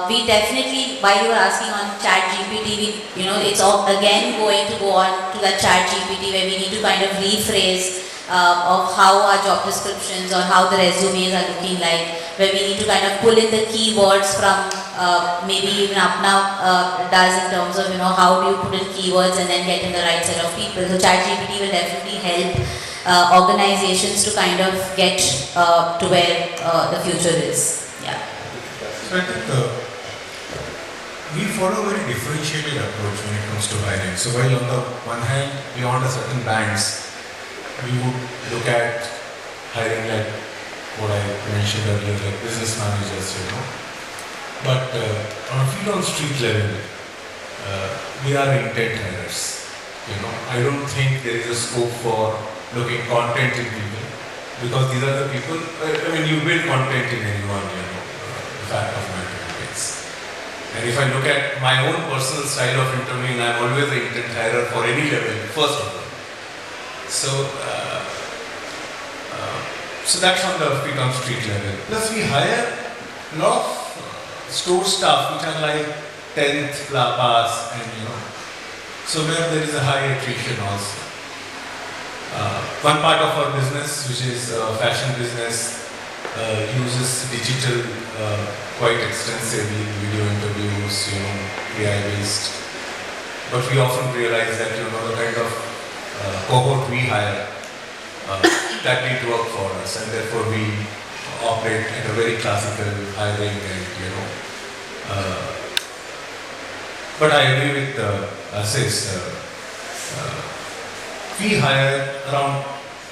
We definitely, while you were asking on ChatGPT, you know, it's all again going to go on to that ChatGPT, where we need to kind of rephrase of how our job descriptions or how the resumes are looking like, where we need to kind of pull in the keywords from maybe even apna does, in terms of, you know, how do you put in keywords and then get in the right set of people. So ChatGPT will definitely help organizations to kind of get to where the future is. Yeah. So I think we follow a very differentiated approach when it comes to hiring. So while on the one hand, beyond a certain bands, we would look at hiring like what I mentioned earlier, like business managers, you know. But on a field on street level, we are intent hirers. You know, I don't think there is a scope for looking content in people, because these are the people. I mean, you build content in anyone, you know. The fact of matter is. And if I look at my own personal style of interviewing, I'm always an intent hirer for any level, first of all. So that's on the feet on street level. Plus we hire a lot of store staff which are like 10th pass, and you know, so where there is a high attrition also. One part of our business, which is fashion business, uses digital quite extensively, video interviews, you know, AI based. But we often realize that, you know, the kind of cohort we hire, that didn't work for us, and therefore we operate at a very classical hiring and, you know. But I agree with Asis. we hire around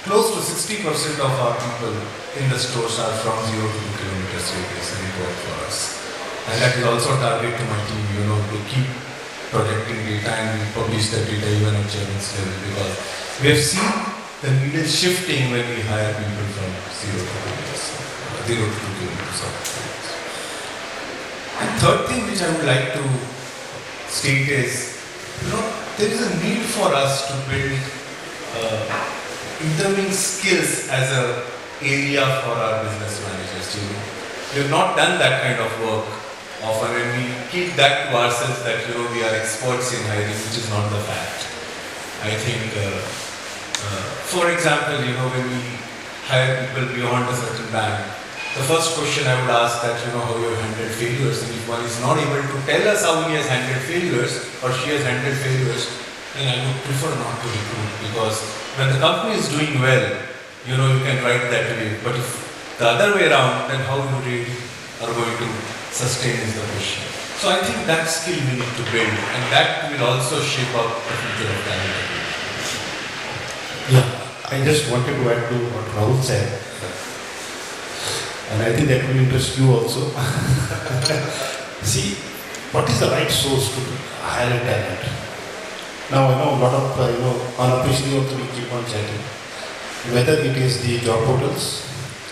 close to 60% of our people in the stores are from 0 to 2 kilometers radius and it works for us. And that is also a target to my team, to keep projecting data, and we publish that data even at German's level, because we have seen the needle shifting when we hire people from 0 to 2 kilometers of radius. And third thing which I would like to state is, there is a need for us to build interviewing skills as an area for our business managers. We have not done that kind of work often, and we keep that to ourselves that we are experts in hiring, which is not the fact. I think, for example, when we hire people beyond a certain band, the first question I would ask that how you have handled failures, and if one is not able to tell us how he has handled failures or she has handled failures, then I would prefer not to recruit, because when the company is doing well, you can write that way. But if the other way around, then how you really are going to sustain is the question. So I think that skill we need to build, and that will also shape up the future of talent. Yeah, I just wanted to add to what Rahul said, and I think that will interest you also. See, what is the right source to hire a talent? Now I know a lot of unofficially also we keep on chatting. Whether it is the job portals.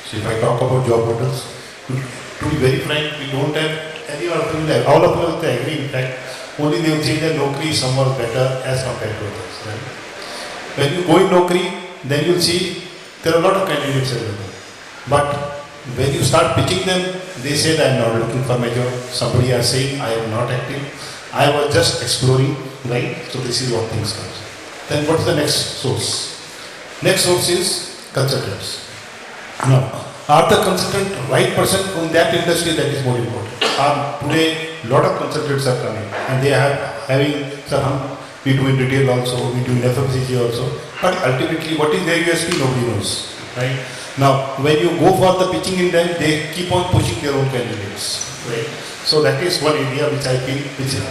So if I talk about job portals, to be very frank, we don't have any of them there. All of them they agree. In fact, only they will say that Naukri is somewhat better as compared to others. Right? When you go in Naukri, then you'll see there are a lot of candidates available. But when you start pitching them, they say that I am not looking for my job. Somebody is saying I am not active. I was just exploring, right? So this is what things comes. Then what is the next source? Next source is consultants. Now, are the consultant right person in that industry? That is more important. Today, a lot of consultants are coming, and they are having we do in retail also, we do in FMCG also. But ultimately, what is their USP? Nobody knows, right? Now, when you go for the pitching in them, they keep on pushing their own candidates, right? So that is one area which I feel.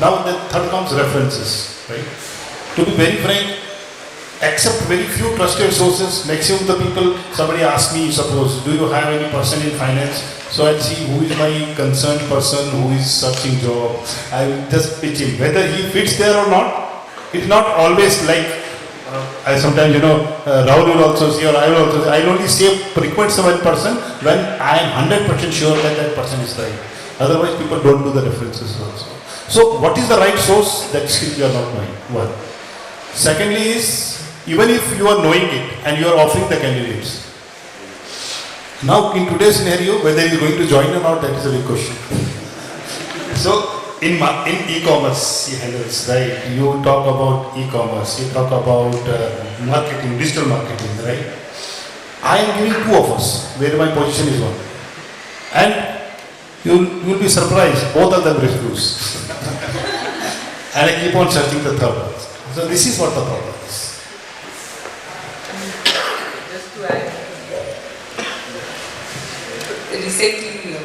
Now the third comes references, right? To be very frank, except very few trusted sources, maximum the people, somebody asks me, suppose, do you have any person in finance? So I'll see who is my concerned person who is searching job. I will just pitch him. Whether he fits there or not, it's not always like, I sometimes, Rahul will also say, or I will also say, I will only say frequent one person when I am 100% sure that that person is right. Otherwise, people don't do the references also. So what is the right source? That still you are not knowing. One. Secondly is, even if you are knowing it and you are offering the candidates, now in today's scenario, whether he is going to join or not, that is a big question. So in e-commerce, he handles, right? You talk about e-commerce, you talk about marketing, digital marketing, right? I am giving two offers where my position is one, and you will be surprised, both of them refuse. And I keep on searching the third one. So this is what the problem is. Just to add, recently,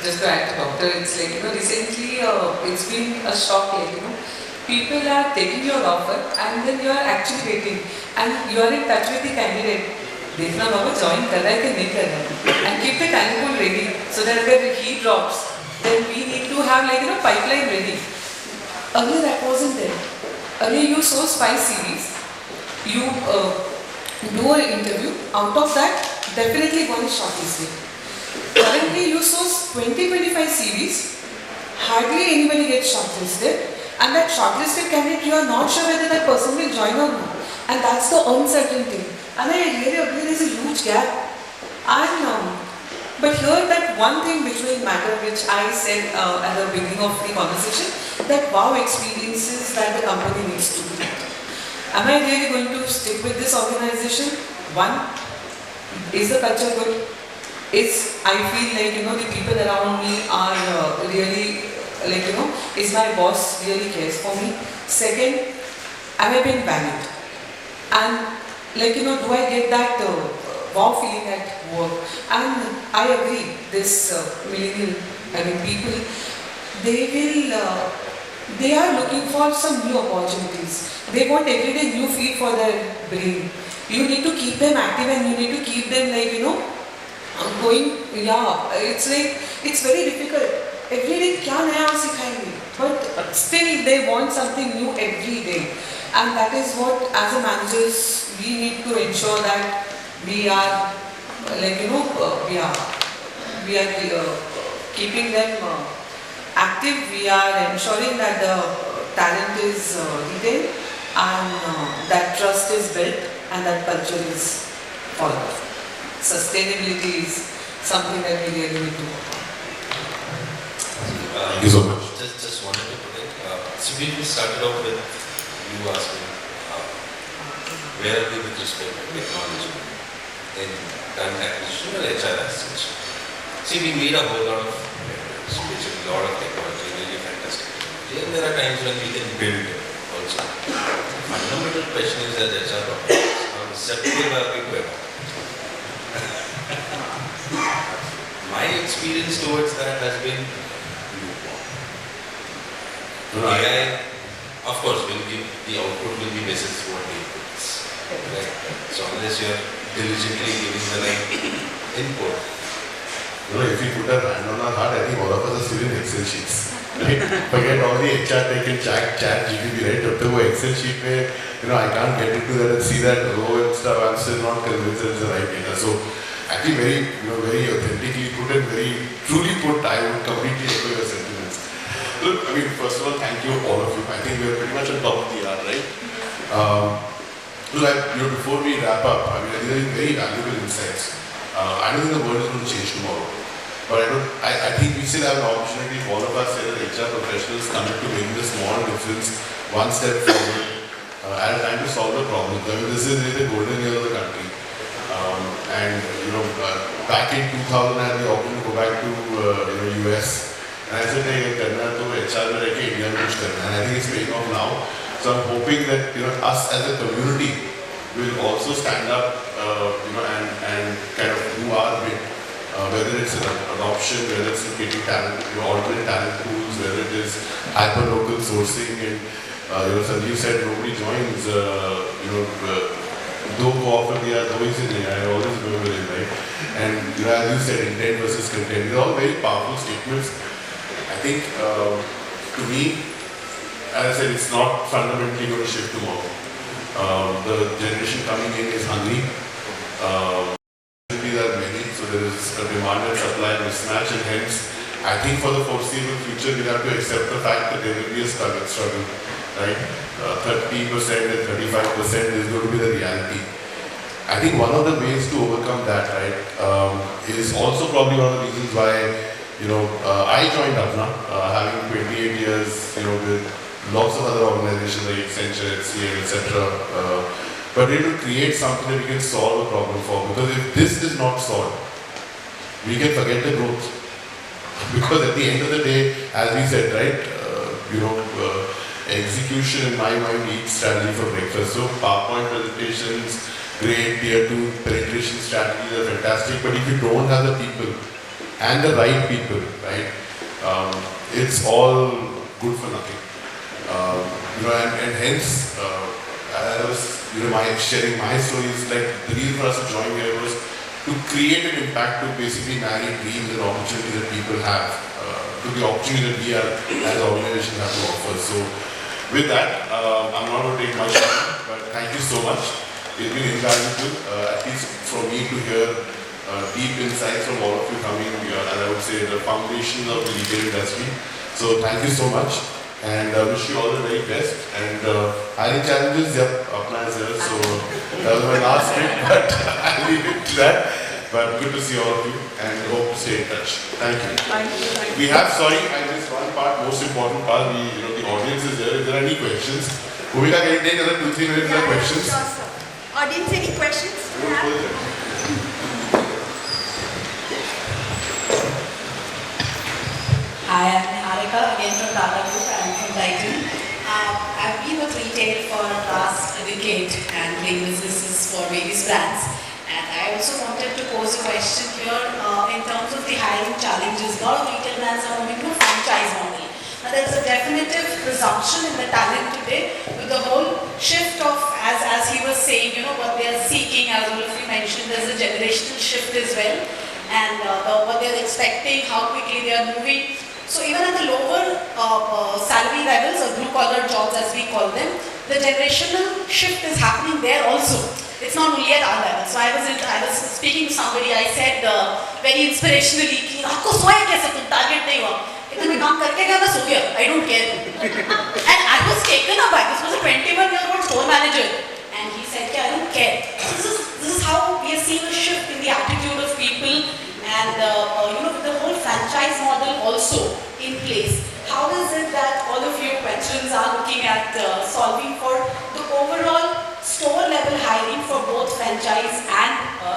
just to add to Doctor, it's like, recently it's been a shock, people are taking your offer and then you are actually waiting and you are in touch with the candidate. देखना बाबा join कर रहा है कि नहीं कर रहा है, and keep the talent pool ready so that when he drops, then we need to have pipeline ready. Earlier that wasn't there. Earlier you source 5 CVs, you do an interview, out of that definitely one is shortlisted. Currently you source 20-25 CVs, hardly anybody gets shortlisted, and that shortlisted candidate you are not sure whether that person will join or not, and that's the uncertainty. And I really agree there's a huge gap. And but here that one thing which will matter, which I said at the beginning of the conversation, that wow experiences that the company needs to do. Am I really going to stick with this organization? One, is the culture good? I feel like, the people around me are really, is my boss really cares for me? Second, am I being valued? And do I get that wow feeling at work? And I agree, this millennial, people, they will they are looking for some new opportunities. They want every day new feed for their brain. You need to keep them active and you need to keep them like, going, yeah, it's like, it's very difficult. Every day, kya naya sikhayenge? But still they want something new every day. And that is what, as a managers, we need to ensure that we are, like, we are keeping them active. We are ensuring that the talent is retained and that trust is built and that culture is followed. Sustainability is something that we really need to work on. Thank you so much. Just wanted to put it. So we started off with you asking where are we with respect to technology in talent acquisition or HR as such. See, we made a whole lot of basically a lot of technology, really fantastic technology, and there are times when we can build it also. The fundamental question is as HR professionals, how receptive are we to it? My experience towards that has been AI, of course, will give the output will be basis what the input is. Right? So unless you are diligently giving the right input. If you put a hand on our heart, I think all of us are still in Excel sheets. Right? Forget all the HR tech and chat GTP, right? Up to Excel sheet where, I can't get into that and see that row and stuff. I'm still not convinced that it's the right data. So actually very authentically put and very truly put, I would completely echo your sentiments. Look, first of all, thank you all of you. I think we're pretty much on top of the hour, right? Before we wrap up, these are very valuable insights. I don't think the world is going to change tomorrow, but I think we still have an opportunity for all of us as HR professionals coming to make the small difference, one step forward, at a time to solve the problems. This is really the golden year of the country. Back in 2000, I had the opportunity to go back to US. And I said, hey, करना तो HR में रह के India में कुछ करना है. And I think it's paying off now. So I'm hoping that us as a community will also stand up, and kind of do our bit. Whether it's an adoption, whether it's getting talent, alternate talent pools, whether it is hyper local sourcing, and Sanjeev said nobody joins. Though co-op India, though is in India, I always remember it, right? And as you said, intent versus content, these are all very powerful statements. I think, to me, as I said, it's not fundamentally going to shift tomorrow. The generation coming in is hungry. There are many, so there is a demand and supply mismatch, and hence, I think for the foreseeable future, we have to accept the fact that there will be a struggle, right? 30% and 35% is going to be the reality. I think one of the ways to overcome that, right, is also probably one of the reasons why, I joined apna, having 28 years, with lots of other organizations like Accenture, HCL, etc. But we need to create something that we can solve a problem for. Because if this is not solved, we can forget the growth. Because at the end of the day, as we said, right, execution in my mind eats strategy for breakfast. So PowerPoint presentations, great, tier 2 penetration strategies are fantastic. But if you don't have the people and the right people, right, it's all good for nothing. And hence, as I was sharing my stories, like the reason for us to join here was to create an impact to basically marry dreams and opportunities that people have, to the opportunity that we are as an organization have to offer. So with that, I'm not going to take much time, but thank you so much. It's been invaluable, at least for me to hear deep insights from all of you coming, and I would say the foundation of the retail industry. So thank you so much. And wish you all the very best. And hiring challenges, yep, apna is there. So that was my last bit, but I'll leave it to that. But good to see all of you and hope to stay in touch. Thank you. Thank you. We have, sorry, I missed one part, most important part. The audience is there. If there are any questions, Bhumika, can you take another 2-3 minutes for questions? Sure, sir. Audience, any questions? Hi, I'm Niharika, again from Tata Group. I'm from Brighton. I've been with retail for the last decade and doing businesses for various brands. And I also wanted to pose a question here in terms of the hiring challenges. A lot of retail brands are moving to franchise model. Now, there's a definitive presumption in the talent today with the whole shift of, as he was saying, what they are seeking, as all of you mentioned, there's a generational shift as well, and what they're expecting, how quickly they are moving. So even at the lower salary levels or blue-collar jobs as we call them, the generational shift is happening there also. It's not only at our level. So I was speaking to somebody, I said very inspirationally, कि आपको सोया कैसे तुम target नहीं हुआ? इतना मैं काम करके गया मैं सो गया. I don't care. And I was taken aback. This was a 21-year-old store manager, and he said, I don't care. This is how we are seeing a shift in the attitude of people, and with the whole franchise model also in place. How is it that all of you veterans are looking at solving for the overall store level hiring for both franchise and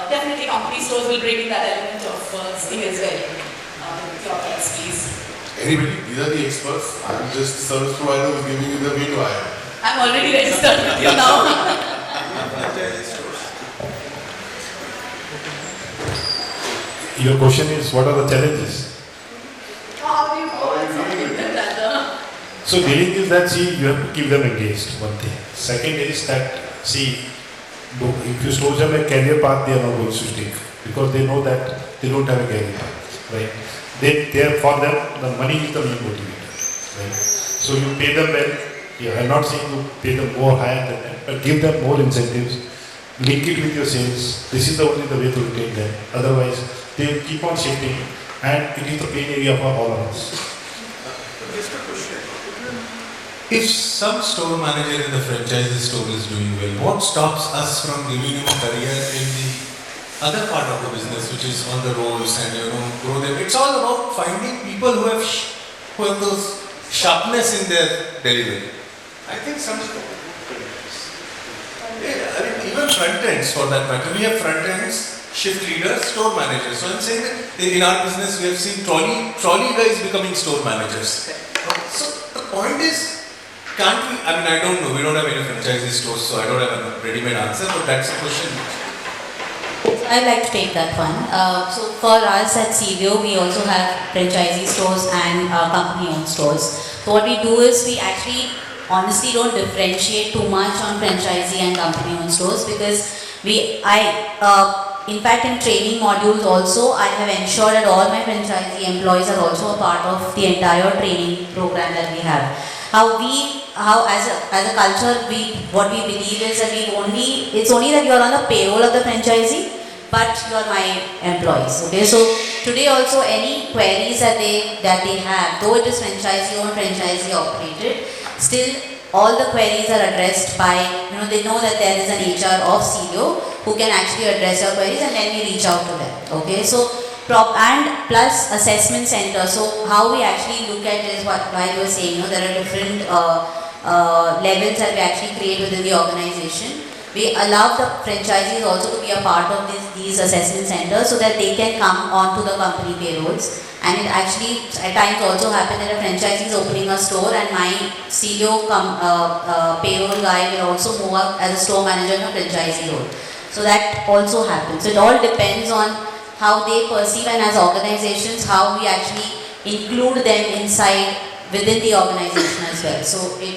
definitely company stores will bring in that element of thing as well. Your thoughts, please. Anybody? These are the experts. I'm just the service provider who's giving you the way to hire. I'm already registered with you now. Your question is, what are the challenges? How do you go and solve them rather? So dealing is that, see, you have to keep them engaged, one thing. Second is that, see, if you show them a career path, they are not going to stick because they know that they don't have a career path, right? For them, the money is the main motivator, right? So you pay them well. Yeah, I'm not saying you pay them more higher than that, but give them more incentives. Link it with your sales. This is the only the way to retain them. Otherwise, they will keep on shifting, and it is the pain area for all of us. If some store manager in the franchise store is doing well, what stops us from giving him a career in the other part of the business, which is on the rolls and grow them? It's all about finding people who have those sharpness in their delivery. I think even front ends for that matter. We have front ends, shift leaders, store managers. So I'm saying that in our business we have seen trolley guys becoming store managers. So the point is, can't we, I don't know, we don't have any franchisee stores, so I don't have a ready-made answer, but that's a question. I'd like to take that one. So for us at Celio, we also have franchisee stores and company-owned stores. So what we do is we actually honestly don't differentiate too much on franchisee and company-owned stores because in fact in training modules also, I have ensured that all my franchisee employees are also a part of the entire training program that we have. How as a culture, what we believe is that it's only that you are on the payroll of the franchisee, but you are my employees. Okay, so today also any queries that they have, though it is franchisee owned, franchisee operated, still all the queries are addressed by, they know that there is an HR of Celio who can actually address your queries, and then we reach out to them. Okay, so and plus assessment center. So how we actually look at it is while you were saying, there are different levels that we actually create within the organization. We allow the franchisees also to be a part of these assessment centers so that they can come onto the company payrolls. And it actually at times also happens that a franchisee is opening a store and my Celio payroll guy will also move up as a store manager in a franchisee role. So that also happens. So it all depends on how they perceive, and as organizations, how we actually include them within the organization as well. So you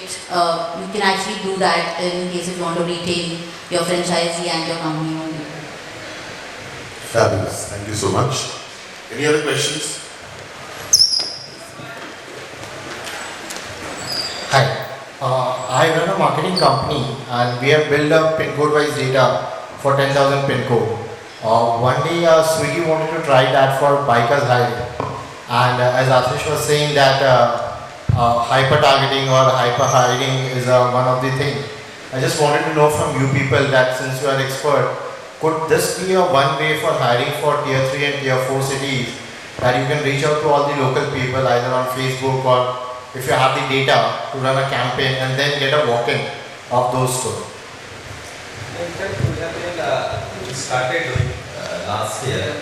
can actually do that in case if you want to retain your franchisee and your company owner. Fabulous. Thank you so much. Any other questions? Hi. I run a marketing company and we have built up pin code wise data for 10,000 pin code. One day Swiggy wanted to try that for bikers hide, and as Ashish was saying that hyper targeting or hyper hiding is one of the things. I just wanted to know from you people that since you are expert, could this be a one way for hiring for tier 3 and tier 4 cities, that you can reach out to all the local people either on Facebook or if you have the data to run a campaign and then get a walk-in of those stores? We started doing last year,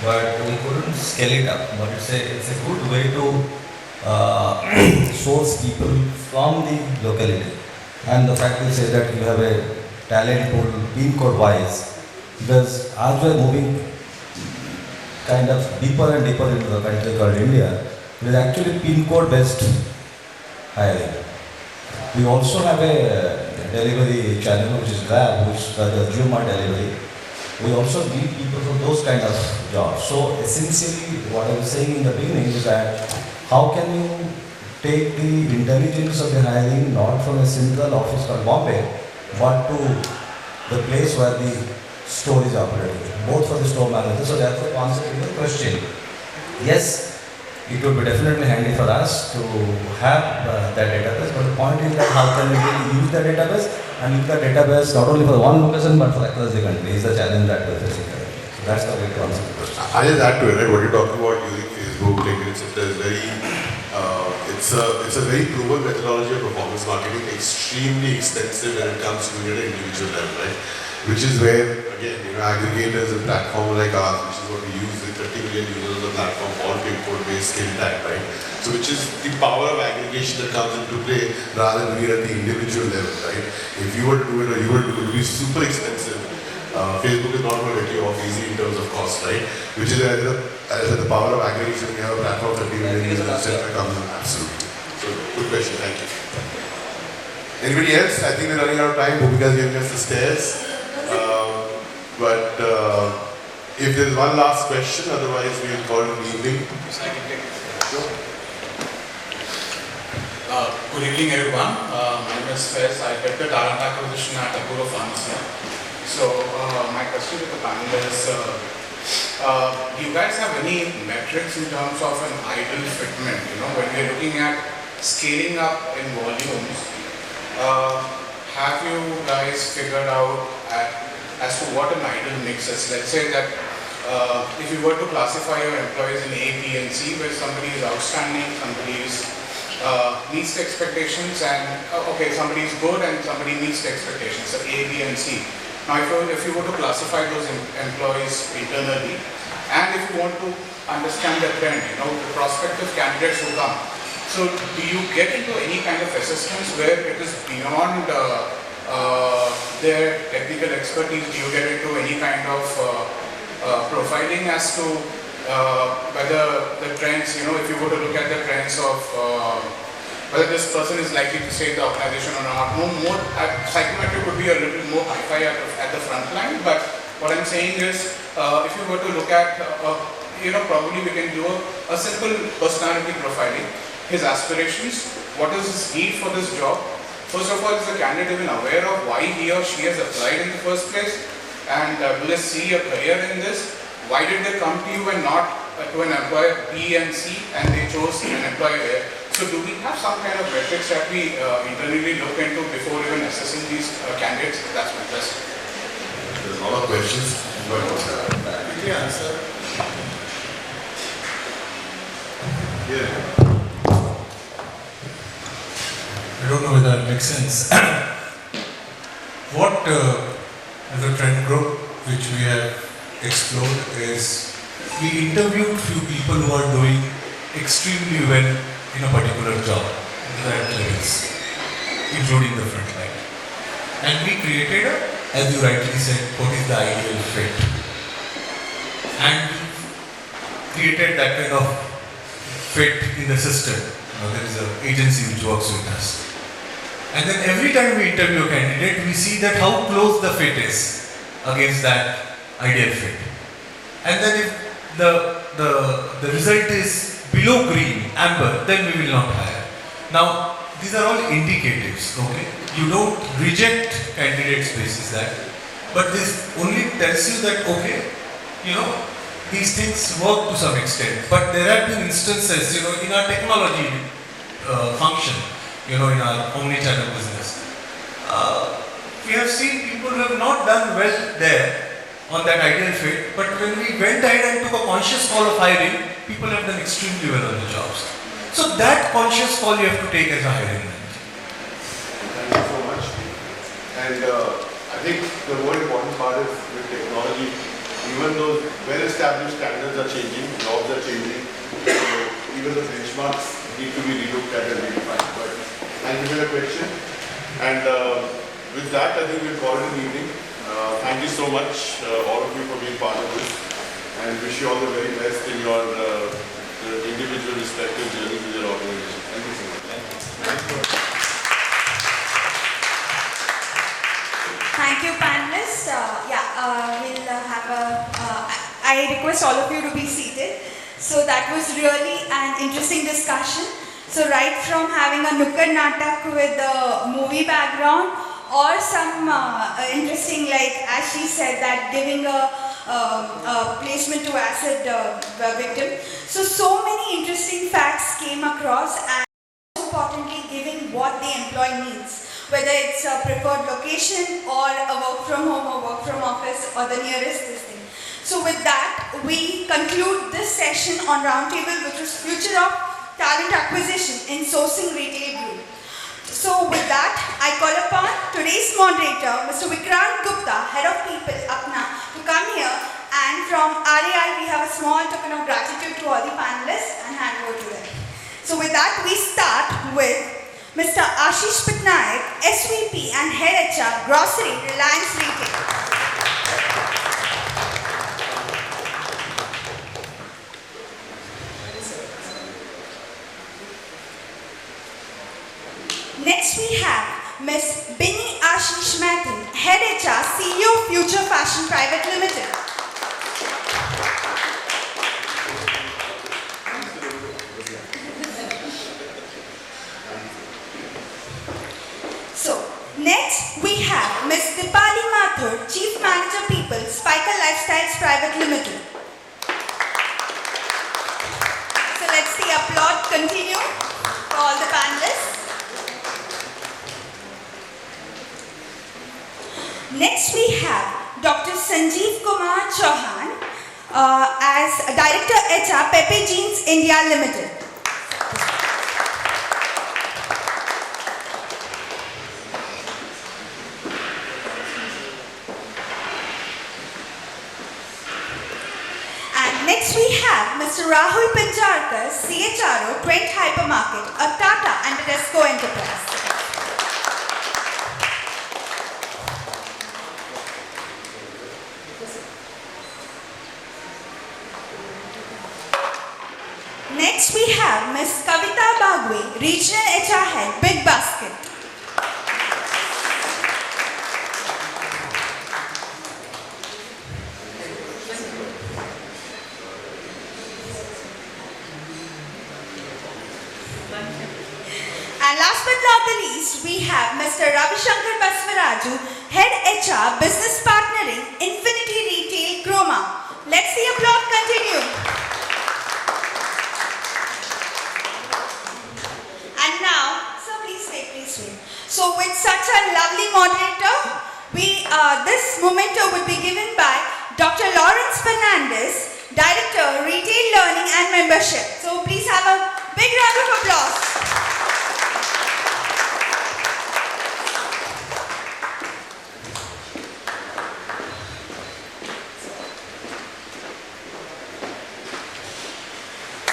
but we couldn't scale it up. But it's a good way to source people from the locality. And the fact is that you have a talent pool pin code wise, because as we are moving kind of deeper and deeper into the country called India, it is actually pin code based hiring. We also have a delivery channel which is Grab, which is the Juma delivery. We also need people for those kind of jobs. So essentially, what I was saying in the beginning is that how can you take the intelligence of the hiring not from a single office called Bombay, but to the place where the store is operating, both for the store manager. So therefore, to answer your question, yes, it would be definitely handy for us to have that database, but the point is that how can we really use the database and use the database not only for one location but for across the country is the challenge that we're facing currently. So that's the way to answer the question. I just add to it, right? What you're talking about using Facebook, LinkedIn, etc. is very, it's a very proven methodology of performance marketing, extremely extensive when it comes to doing it at an individual level, right? Which is where, again, aggregators and platforms like ours, which is what we use with 30 million users on the platform, all pin code based skill tag, right? So which is the power of aggregation that comes into play rather than doing it at the individual level, right? If you were to do it or you were to do it, it would be super expensive. Facebook is not going to let you off easy in terms of cost, right? Which is as I said, the power of aggregation, we have a platform 30 million users, etc. comes in absolutely. So good question, thank you. Anybody else? I think we're running out of time because we have just the stairs. But if there is one last question, otherwise we will call it an evening. Sure. Good evening, everyone. My name is Fez. I did the talent acquisition at Apollo Pharmacy. So my question to the panel is, do you guys have any metrics in terms of an ideal fitment? When we're looking at scaling up in volumes, have you guys figured out as to what an ideal mix is? Let's say that if you were to classify your employees in A, B, and C, where somebody is outstanding, somebody meets the expectations, and somebody is good and somebody meets the expectations, so A, B, and C. Now, if you were to classify those employees internally, and if you want to understand the trend, the prospective candidates who come, so do you get into any kind of assessments where it is beyond their technical expertise? Do you get into any kind of profiling as to whether the trends, if you were to look at the trends of whether this person is likely to stay in the organization or not? Psychometric would be a little more hi-fi at the front line, but what I'm saying is, if you were to look at, probably we can do a simple personality profiling, his aspirations, what is his need for this job. First of all, is the candidate even aware of why he or she has applied in the first place? And will they see a career in this? Why did they come to you and not to an employer B and C, and they chose an employer A? So do we have some kind of metrics that we internally look into before even assessing these candidates? That's my question. There's a lot of questions. Quickly answer. Yeah. I don't know whether it makes sense. What the trend group which we have explored is we interviewed few people who are doing extremely well in a particular job at levels, including the front line. And we created, as you rightly said, what is the ideal fit. And created that kind of fit in the system. There is an agency which works with us. And then every time we interview a candidate, we see that how close the fit is against that ideal fit. And then if the result is below green, amber, then we will not hire. Now, these are all indicatives, okay? You don't reject candidates basis that, but this only tells you that, okay, these things work to some extent. But there have been instances, in our technology function, in our omni-channel business, we have seen people who have not done well there on that ideal fit, but when we went ahead and took a conscious call of hiring, people have done extremely well on the jobs. So that conscious call you have to take as a hiring manager. Thank you so much. And I think the more important part is with technology, even though well-established standards are changing, jobs are changing, so even the benchmarks need to be relooked at and redefined. But thank you for your question. And with that, I think we'll call it an evening. Thank you so much, all of you, for being part of this, and wish you all the very best in your individual respective journeys with your organization. Thank you so much. Thank you. we'll have a, I request all of you to be seated. So that was really an interesting discussion. So right from having a Nukkad Natak with a movie background or some interesting, like Ashish said, that giving a placement to acid victim. So many interesting facts came across, and most importantly giving what the employee needs. Whether it's a preferred location or a work from home or work from office or the nearest this thing. So with that, we conclude this session on Roundtable, which is Future of Talent Acquisition in Sourcing Retail Group. So with that, I call upon today's moderator, Mr. Vikrant Gupta, Head of People, Apna, to come here, and from RAI we have a small token of gratitude to all the panelists and hand over to them. So with that, we start with Mr. Ashish Patnaik, SVP and Head HR, Grocery, Reliance Retail. Next we have Ms. Binny Ashish Mathen, Head HR, Celio Future Fashion Private Limited. So, next we have Ms. Deepali Mathur, Chief Manager People, Spykar Lifestyles Private Limited. So let's the applaud continue for all the panelists. Next we have Dr. Sanjeev Kumar Chauhan as Director HR, Pepe Jeans India Limited. And next we have Mr. Rahul Pinjarkar, CHRO, Trent Hypermarket, a Tata and a Tesco enterprise. Next we have Ms. Kavita Bagwe, Regional HR Head, Big Basket. And last but not the least, we have Mr. Ravishankar Basvaraju, Head HR, Business Partnering, Infinity Retail, Chroma. Let's the applaud continue. And now, so please wait. So with such a lovely moderator, this memento would be given by Dr. Lawrence Fernandez, Director, Retail Learning and Membership. So please have a big round of applause.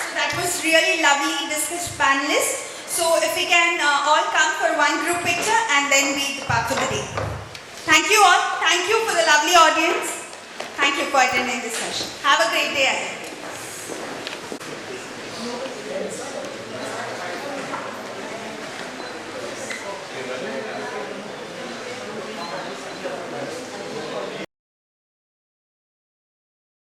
So that was really lovely discussed panelists. So if we can all come for one group picture and then we depart for the day. Thank you all. Thank you for the lovely audience. Thank you for attending this session. Have a great day ahead.